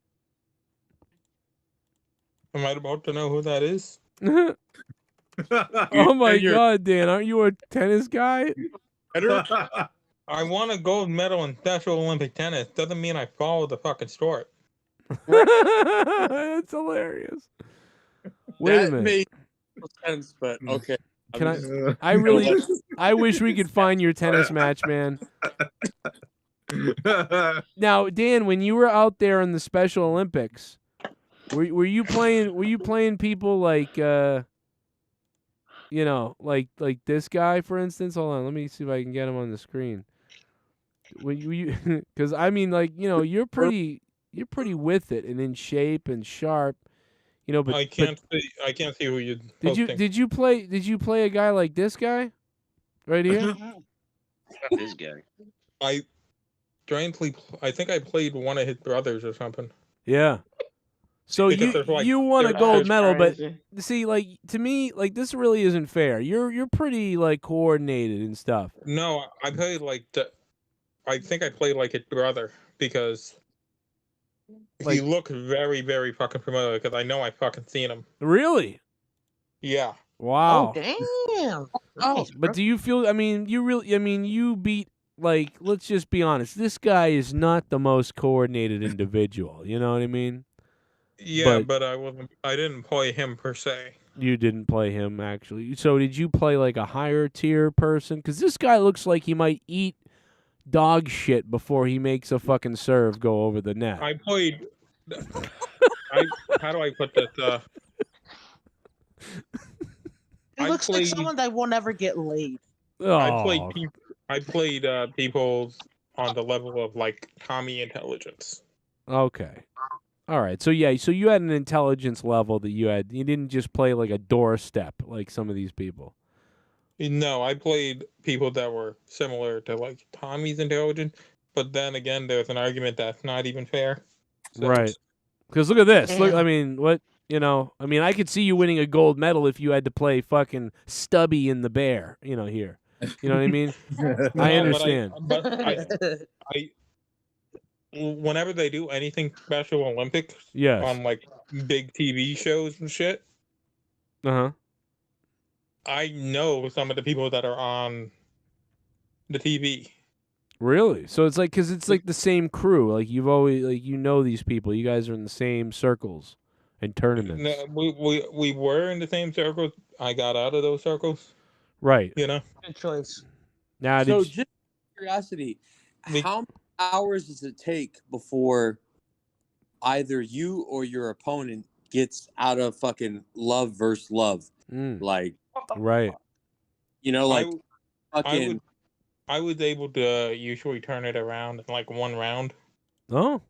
Am I about to know who that is? Oh my God, Dan! Aren't you a tennis guy? I won a gold medal in Special Olympic tennis. Doesn't mean I follow the fucking sport. That's hilarious. Wait a minute. Makes no sense, but okay. I wish we could find your tennis match, man. Now, Dan, when you were out there in the Special Olympics, were you playing? Were you playing people like, like this guy, for instance? Hold on, let me see if I can get him on the screen. When you, because I mean, you're pretty with it and in shape and sharp, But I can't see who you. Did you play a guy like this guy, right here? This guy. I think I played one of his brothers or something. Yeah. So Because you won a there's gold this medal, but crazy. see, to me, this really isn't fair. You're pretty coordinated and stuff. No, I played I think I played like his brother because he looked very, very fucking familiar. Because I know I fucking seen him. Really? Yeah. Wow. Damn. Oh, but do you feel? I mean, you beat. Let's just be honest. This guy is not the most coordinated individual. You know what I mean? Yeah, but I didn't play him per se. You didn't play him, actually. So did you play a higher tier person? Because this guy looks like he might eat dog shit before he makes a fucking serve go over the net. I played. How do I put this? He looks like someone that will never get laid. I played people on the level of Tommy intelligence. Okay. All right. So you had an intelligence level that you didn't just play a doorstep like some of these people. No, I played people that were similar to Tommy's intelligence, but then again, there's an argument that's not even fair. So. Right. Because look at this. Look, Damn. I mean, what I could see you winning a gold medal if you had to play fucking Stubby in the Bear. Here. You know what I mean? I understand. But I whenever they do anything Special Olympics, Yes. on big TV shows and shit, I know some of the people that are on the TV. Really? So it's because it's the same crew. You've always these people. You guys are in the same circles and tournaments. No, we were in the same circles. I got out of those circles. Right. Good choice. Now, So, just curiosity, how many hours does it take before either you or your opponent gets out of fucking love versus love? Right. Fucking. I was able to usually turn it around in one round. Oh.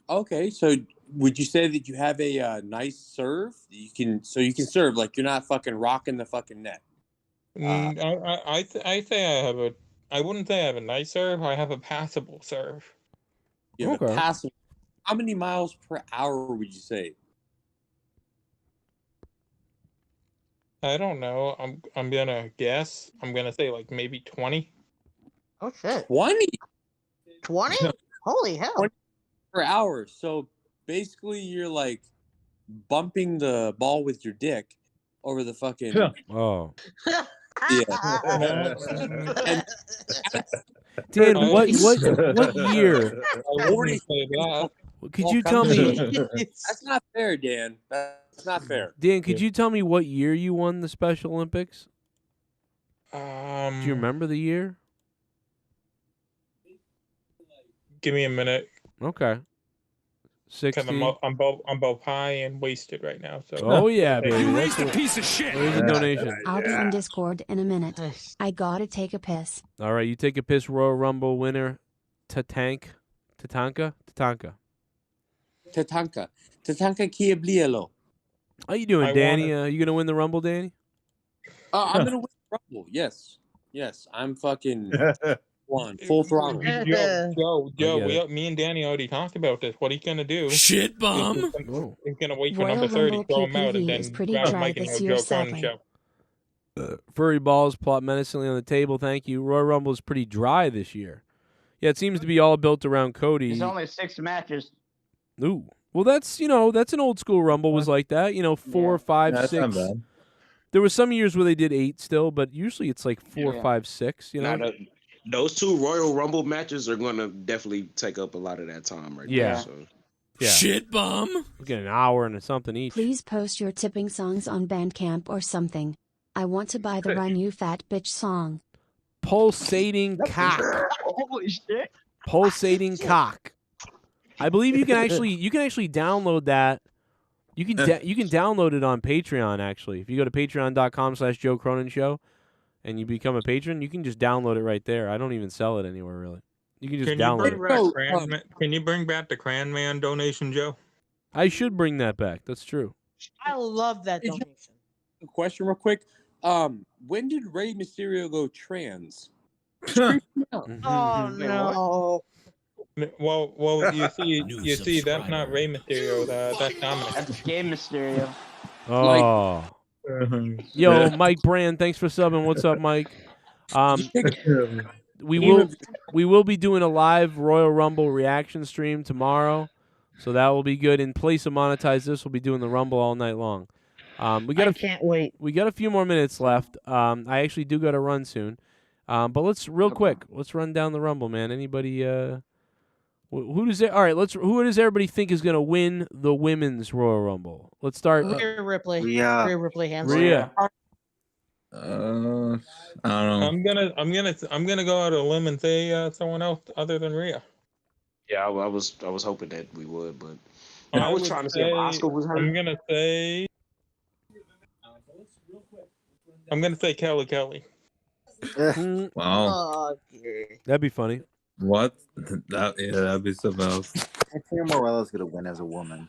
Okay, so would you say that you have a nice serve? You can serve you're not fucking rocking the fucking net. I say I have a. I wouldn't say I have a nice serve. I have a passable serve. You have a passable. How many miles per hour would you say? I don't know. I'm gonna guess. I'm gonna say maybe 20. Oh shit. 20? 20? Holy hell. 20 per hour. So basically you're bumping the ball with your dick over the fucking Oh. Yeah. Dan, what year? I wouldn't say that. Could you tell me? That's not fair, Dan. That's not fair. Dan, could you tell me what year you won the Special Olympics? Do you remember the year? Give me a minute. Okay. 60. I'm both high and wasted right now. So. Oh yeah, baby. You raised a piece of shit. There's a donation. I'll be in Discord in a minute. I gotta take a piss. All right, you take a piss. Royal Rumble winner, Tatanka. Tatanka Kieblielo. How you doing, Danny? You gonna win the Rumble, Danny? I'm gonna win the Rumble. Yes. I'm fucking one full throttle. Yo, me and Danny already talked about this. What he's gonna do? Shit bomb. He's gonna wait for Royal number 30, Rumble throw him out, and PPV then is pretty grab dry Mike and this have year, Joe Cronin sadly. show. Furry balls plot menacingly on the table. Thank you. Royal Rumble is pretty dry this year. Yeah, it seems to be all built around Cody. There's only 6 matches. Ooh. Well, that's that's an old school Rumble was like that. 4, 5, That's 6. not bad. There were some years where they did 8 still, but usually it's 4, 5, 6. Those 2 Royal Rumble matches are going to definitely take up a lot of that time right Yeah. now. So. Yeah. Shit bomb. We get an hour and something each. Please post your tipping songs on Bandcamp or something. I want to buy the Run You Fat Bitch song. Pulsating cock. Holy shit. Pulsating cock. I believe you can actually download that. You can download it on Patreon actually. If you go to patreon.com/Joe Cronin Show and you become a patron, you can just download it right there. I don't even sell it anywhere really. You can just download it. Can you bring back the Cran Man donation, Joe? I should bring that back. That's true. I love that donation. A question real quick. When did Rey Mysterio go trans? Oh no. Well, you see, that's not Rey Mysterio. That's Dominic. That's Gay Mysterio. Oh. Yo, Mike Brand, thanks for subbing. What's up, Mike? We will be doing a live Royal Rumble reaction stream tomorrow, so that will be good. In place of monetize this, we'll be doing the Rumble all night long. I can't wait. We got a few more minutes left. I actually do got to run soon, but let's run down the Rumble, man. Anybody? Who does everybody think is going to win the women's Royal Rumble? Let's start. Rhea Ripley. Rhea. Rhea Ripley, hands Rhea. I don't know. I'm gonna go out on a limb and say someone else other than Rhea. Yeah, I was hoping that we would, but I was would trying to see if Oscar was hurt. I'm gonna say Kelly. Wow. That'd be funny. What? That'd be something else. I think Morella's gonna win as a woman.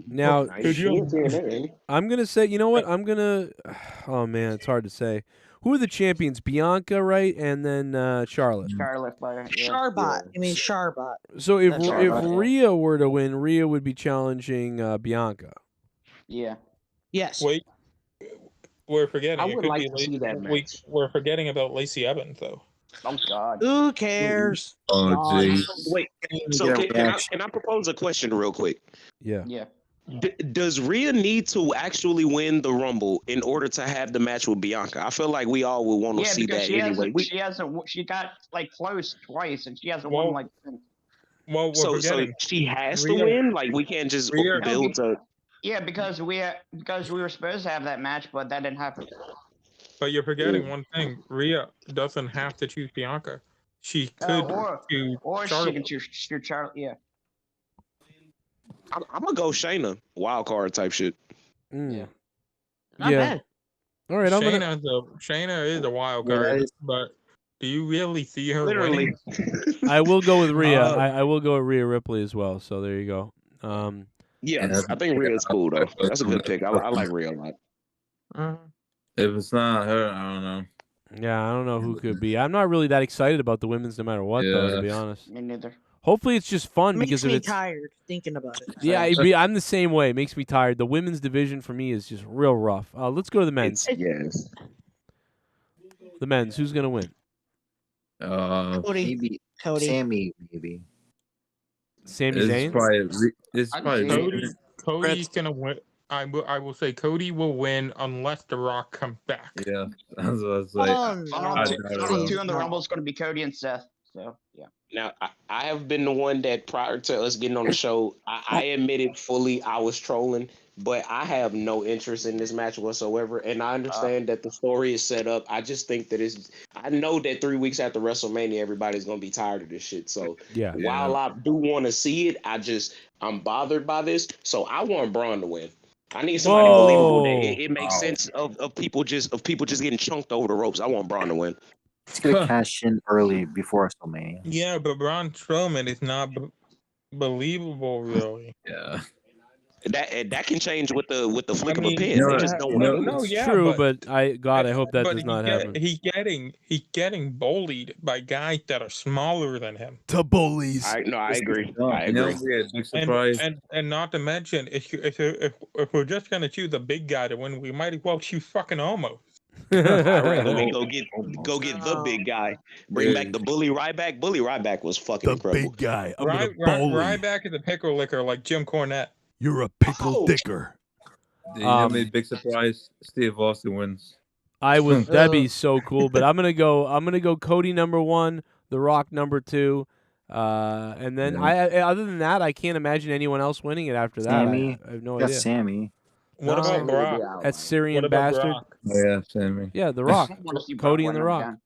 Now, Nice. I'm going to say, you know what? Oh, man, it's hard to say. Who are the champions? Bianca, right? And then Charlotte. Charlotte. Charbot. I mean Charbot. So if That's Charlotte. Rhea were to win, Rhea would be challenging Bianca. Yeah. Yes. Wait, we're forgetting. I It would could like be to see that match. We're forgetting about Lacey Evans, though. Oh God. Who cares? Oh, jeez. Wait, so can I propose a question real quick? Yeah. Yeah. Does Rhea need to actually win the Rumble in order to have the match with Bianca? I feel like we all would want to see because that anyway. she got like close twice and she hasn't won like. Well, we're So forgetting. she has to Rhea- win. Like we can't just Rhea- build to. Yeah, because we were supposed to have that match, but that didn't happen. But you're forgetting one thing. Rhea doesn't have to choose Bianca. She could choose Or she Charlotte. can choose Charlotte. Yeah. I'm gonna go Shayna, wild card type shit. Yeah. Not bad. All right, Shayna is a wild card, but do you really see her Literally. winning? I will go with Rhea. I will go with Rhea Ripley as well. So there you go. Yeah, I think Rhea's cool though. That's a good pick. I like Rhea a lot. If it's not her, I don't know. Yeah, I don't know who could be. I'm not really that excited about the women's no matter what, though, to be honest. Me neither. Hopefully it's just fun Makes because me if it's tired thinking about it. Yeah, I'm the same way. It makes me tired. The women's division for me is just real rough. Let's go to the men's. Yes. The men's. Who's gonna win? Cody. Maybe Cody. Sammy, maybe. Sami Zayn. It's probably Cody's gonna win. I will say Cody will win unless The Rock comes back. Yeah, that's what I was like. Final two in the Rumble is going to be Cody and Seth. So yeah. Now I have been the one that prior to us getting on the show, I admitted fully I was trolling, but I have no interest in this match whatsoever. And I understand that the story is set up. I just think that I know that 3 weeks after WrestleMania, everybody's gonna be tired of this shit. So yeah. While I do want to see it, I'm bothered by this. So I want Braun to win. I need somebody believable that it makes sense of people just getting chunked over the ropes. I want Braun to win. He's gonna cash in early before WrestleMania. Yeah, but Braun Strowman is not believable, really. Yeah. That can change with the flick of a pen. No, They just don't no, It's yeah, true, but I hope that does not happen. He's getting bullied by guys that are smaller than him. To bullies. I agree. I You know, agree. yeah, big surprise. And not to mention, if we're just gonna choose a big guy to win, we might as well choose fucking Omos. I'd rather we go get the big guy. Bring back the Bully Ryback. Bully Ryback was fucking incredible. Big guy. I'm gonna bully. Ryback is a pickle licker like Jim Cornette. You're a pickle dicker. You know, big surprise. Steve Austin wins. That'd be so cool. But I'm gonna go Cody #1, The Rock #2, and then other than that, I can't imagine anyone else winning it after that. Sammy. I have no Got idea. Sammy. What about Brock? That Syrian What about bastard. Brock? Oh, yeah, Sammy. Yeah, The Rock. I wanna see Cody Brock and The win Rock. again.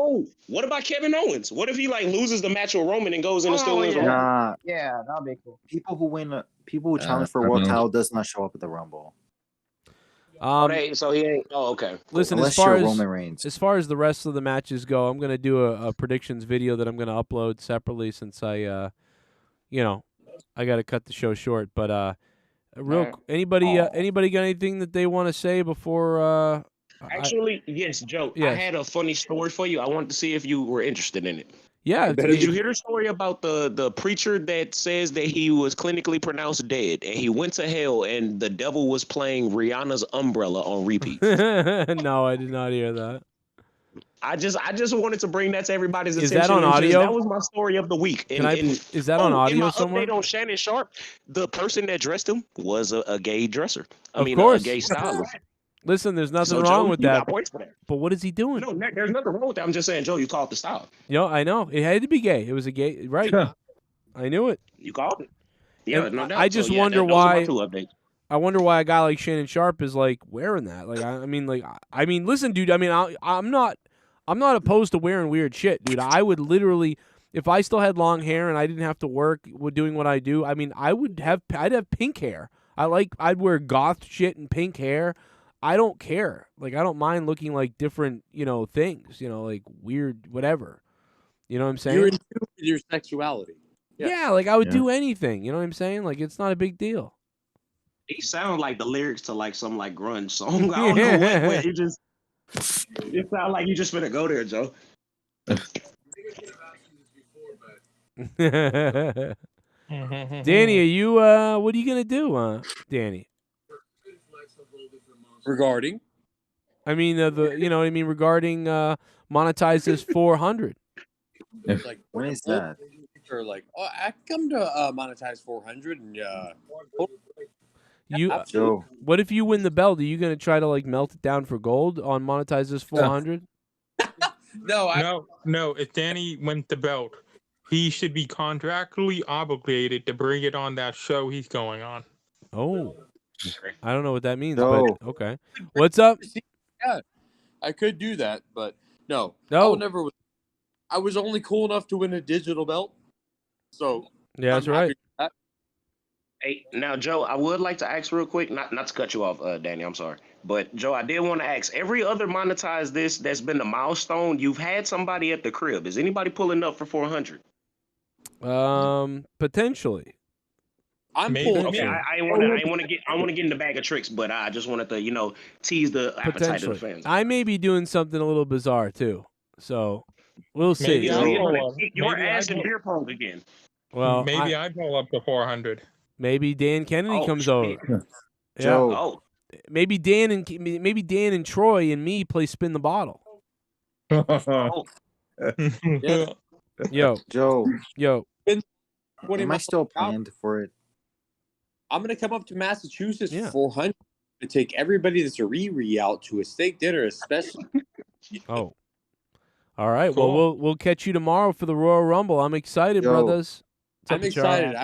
Oh, what about Kevin Owens? What if he like loses the match with Roman and goes in and still wins the Rumble? Nah, Yeah, that'd be cool. people who challenge for world title does not show up at the Rumble. So he ain't. Oh, okay. Listen, Unless as far you're as Roman Reigns. as far as the rest of the matches go, I'm gonna do a predictions video that I'm gonna upload separately since I, I got to cut the show short. But anybody got anything that they want to say before? Actually, yes, Joe. I Yes. had a funny story for you. I wanted to see if you were interested in it. Yeah. Did you hear the story about the preacher that says that he was clinically pronounced dead and he went to hell and the devil was playing Rihanna's Umbrella on repeat? No, I did not hear that. I just wanted to bring that to everybody's Is attention. that on and audio? That was my story of the week. Is that on audio in my somewhere? update on Shannon Sharp, the person that dressed him was a gay dresser. Of course. A gay stylist. Listen, there's nothing So, wrong Joe, with you that. got points for that. But what is he doing? No, there's nothing wrong with that. I'm just saying, Joe, you called the style. I know. It had to be gay. It was a gay, right? I knew it. You called it. Yeah, And no doubt. I just So, yeah, wonder those are my why. two updates. I wonder why a guy like Shannon Sharp is like wearing that. Like, I mean, listen, dude. I mean, I'm not opposed to wearing weird shit, dude. I would literally, if I still had long hair and I didn't have to work doing what I do, I mean, I'd have pink hair. I'd wear goth shit and pink hair. I don't care. Like, I don't mind looking like different, things, like weird, whatever. You know what I'm saying? You're in tune with your sexuality. Yeah, like I would do anything. You know what I'm saying? Like, it's not a big deal. He sounds like the lyrics to like some like grunge song. I don't know what. It sounds like you just finna go there, Joe. Danny, are you what are you gonna do, Danny? Regarding? I mean, regarding monetize this 400. Like, when is that? Or like, I come to monetize 400 and You what if you win the belt? Are you gonna try to like melt it down for gold on monetize this 400? No. If Danny wins the belt, he should be contractually obligated to bring it on that show he's going on. Oh, I don't know what that means, but okay. What's up? Yeah, I could do that, but no. No. I was only cool enough to win a digital belt, so yeah, that's right. Hey, now, Joe, I would like to ask real quick, not to cut you off, Danny, I'm sorry. But, Joe, I did want to ask, every other monetize this that's been the milestone, you've had somebody at the crib. Is anybody pulling up for 400? Potentially. I'm pulling. Okay, I want to get in the bag of tricks, but I just wanted to, tease the appetite of the fans. I may be doing something a little bizarre, too. So, we'll see. Your ass in beer pong again. Well, maybe I pull up to 400. Maybe Dan Kennedy comes over. Joe. Oh. Maybe Dan and Troy and me play spin the bottle. Yo, Joe. Am I still planned for it? I'm gonna come up to Massachusetts for 400 to take everybody that's a re out to a steak dinner, especially. Oh. All right. Cool. Well, we'll catch you tomorrow for the Royal Rumble. I'm excited, brothers. I'm excited.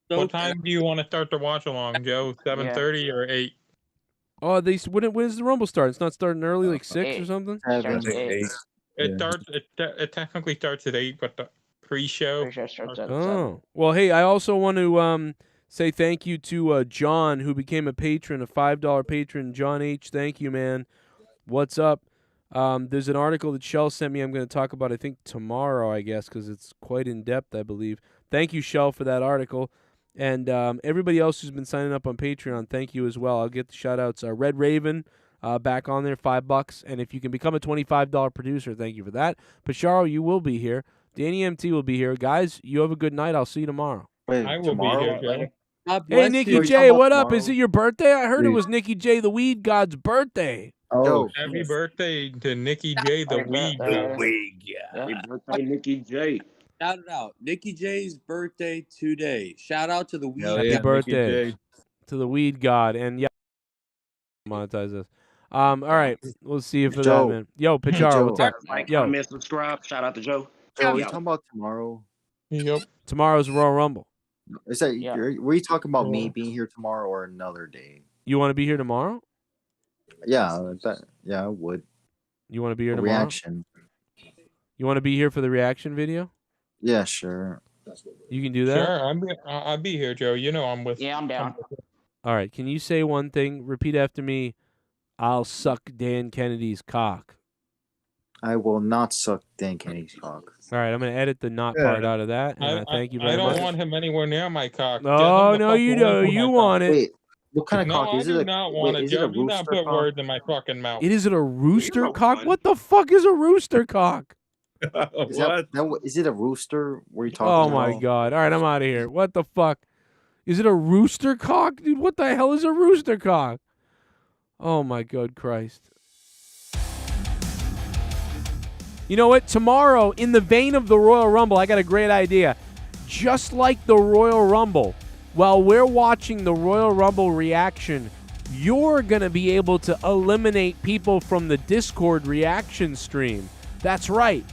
What time do you want to start the watch along, Joe? 7:30 or 8? Oh, when does the Rumble start? It's not starting early, like 6 or something. 8. It technically starts at 8, but the pre-show. Oh, well, hey, I also want to say thank you to John, who became a patron, a $5 patron. John H, thank you, man. What's up? There's an article that Shell sent me. I'm going to talk about, I think, tomorrow, I guess, because it's quite in depth, I believe. Thank you, Shell, for that article. And everybody else who's been signing up on Patreon, thank you as well. I'll get the shout-outs. Red Raven, back on there, $5. And if you can become a $25 producer, thank you for that. Pasharo, you will be here. Danny MT will be here. Guys, you have a good night. I'll see you tomorrow. Wait, I will be here, Joe. Hey, Nikki J, what up? Is it your birthday? I heard it was Nikki J, the Weed God's birthday. Oh, happy birthday to Nikki J, the Weed God. Happy birthday, Nikki J. Shout it out. Nikki J's birthday today. Shout out to the Weed. Happy birthday to the Weed God. And yeah, monetize this. All right, we'll see you for that, man. Yo, Pacharo, what's up? Like, Yo, comment, subscribe. Shout out to Joe. Joe, you talking about tomorrow? Yep. tomorrow's Royal Rumble. Is that were you talking about me being here tomorrow or another day? You want to be here tomorrow? Yeah, I would. You want to be here tomorrow? Reaction. You want to be here for the reaction video? Yeah, sure. You can do that? Sure, I'll be here, Joe. You know I'm with. Yeah, I'm down. All right. Can you say one thing? Repeat after me. I'll suck Dan Kennedy's cock. I will not suck Dan Kennedy's cock. All right. I'm going to edit the not part out of that. And thank you very much. I don't want him anywhere near my cock. Oh, no, you don't. You want it. Wait, what kind of No, cock? I Is do it not want it, is it a Joe. Do not rooster put words in my fucking mouth. Is it a rooster cock? What the fuck is a rooster cock? Is it a rooster? Were you talking Oh, about? my God. All right. I'm out of here. What the fuck? Is it a rooster cock? Dude, what the hell is a rooster cock? Oh, my God, Christ. You know what? Tomorrow, in the vein of the Royal Rumble, I got a great idea. Just like the Royal Rumble, while we're watching the Royal Rumble reaction, you're going to be able to eliminate people from the Discord reaction stream. That's right.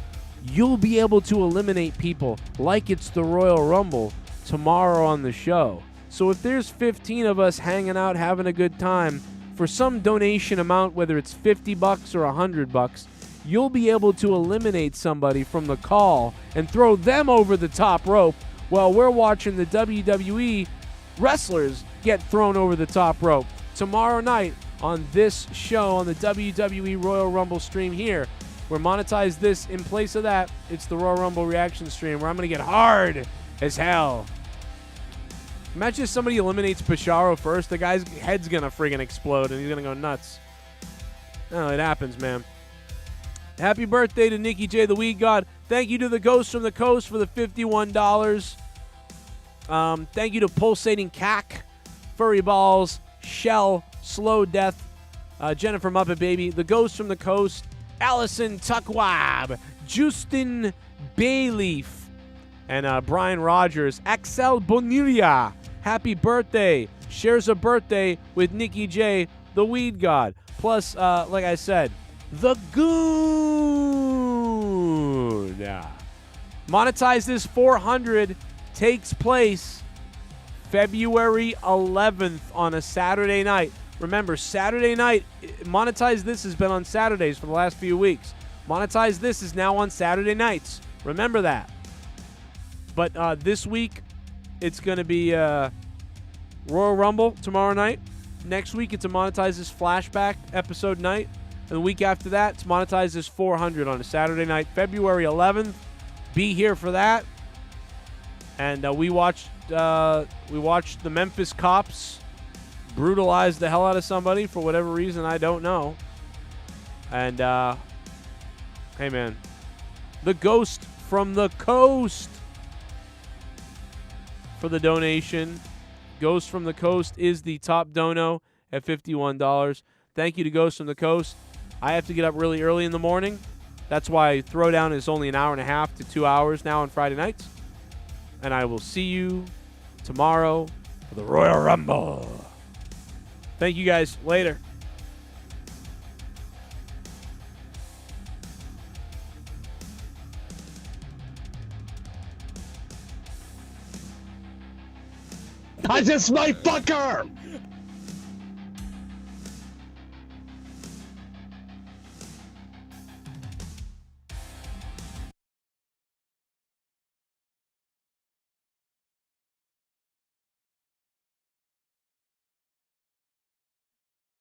You'll be able to eliminate people like it's the Royal Rumble tomorrow on the show. So if there's 15 of us hanging out having a good time, for some donation amount, whether it's $50 or $100, you'll be able to eliminate somebody from the call and throw them over the top rope while we're watching the WWE wrestlers get thrown over the top rope. Tomorrow night on this show on the WWE Royal Rumble stream here, we're monetized this in place of that. It's the Royal Rumble reaction stream where I'm going to get hard as hell. Imagine if somebody eliminates Pasharo first. The guy's head's going to friggin' explode and he's going to go nuts. No, it happens, man. Happy birthday to Nikki J, the Weed God. Thank you to the Ghost from the Coast for the $51. Thank you to Pulsating Cack, Furry Balls, Shell, Slow Death, Jennifer Muppet Baby, the Ghost from the Coast, Allison Tuckwab, Justin Bayleaf, and Brian Rogers. Axel Bonilla, happy birthday. Shares a birthday with Nikki J, the Weed God. Plus, like I said, the Goon. Monetize this 400 takes place February 11th on a Saturday night. Remember, Saturday night, Monetize This has been on Saturdays for the last few weeks. Monetize This is now on Saturday nights. Remember that. But this week, it's going to be Royal Rumble tomorrow night. Next week, it's a Monetize This flashback episode night. And the week after that, it's Monetize This 400 on a Saturday night, February 11th. Be here for that. And we watched the Memphis cops brutalize the hell out of somebody for whatever reason, I don't know. And hey man, the Ghost from the Coast for the donation. Ghost from the Coast is the top dono at $51. Thank you to Ghost from the Coast. I have to get up really early in the morning. That's why Throwdown is only an hour and a half to 2 hours now on Friday nights. And I will see you tomorrow for the Royal Rumble. Thank you guys. Later. I just might fuck her!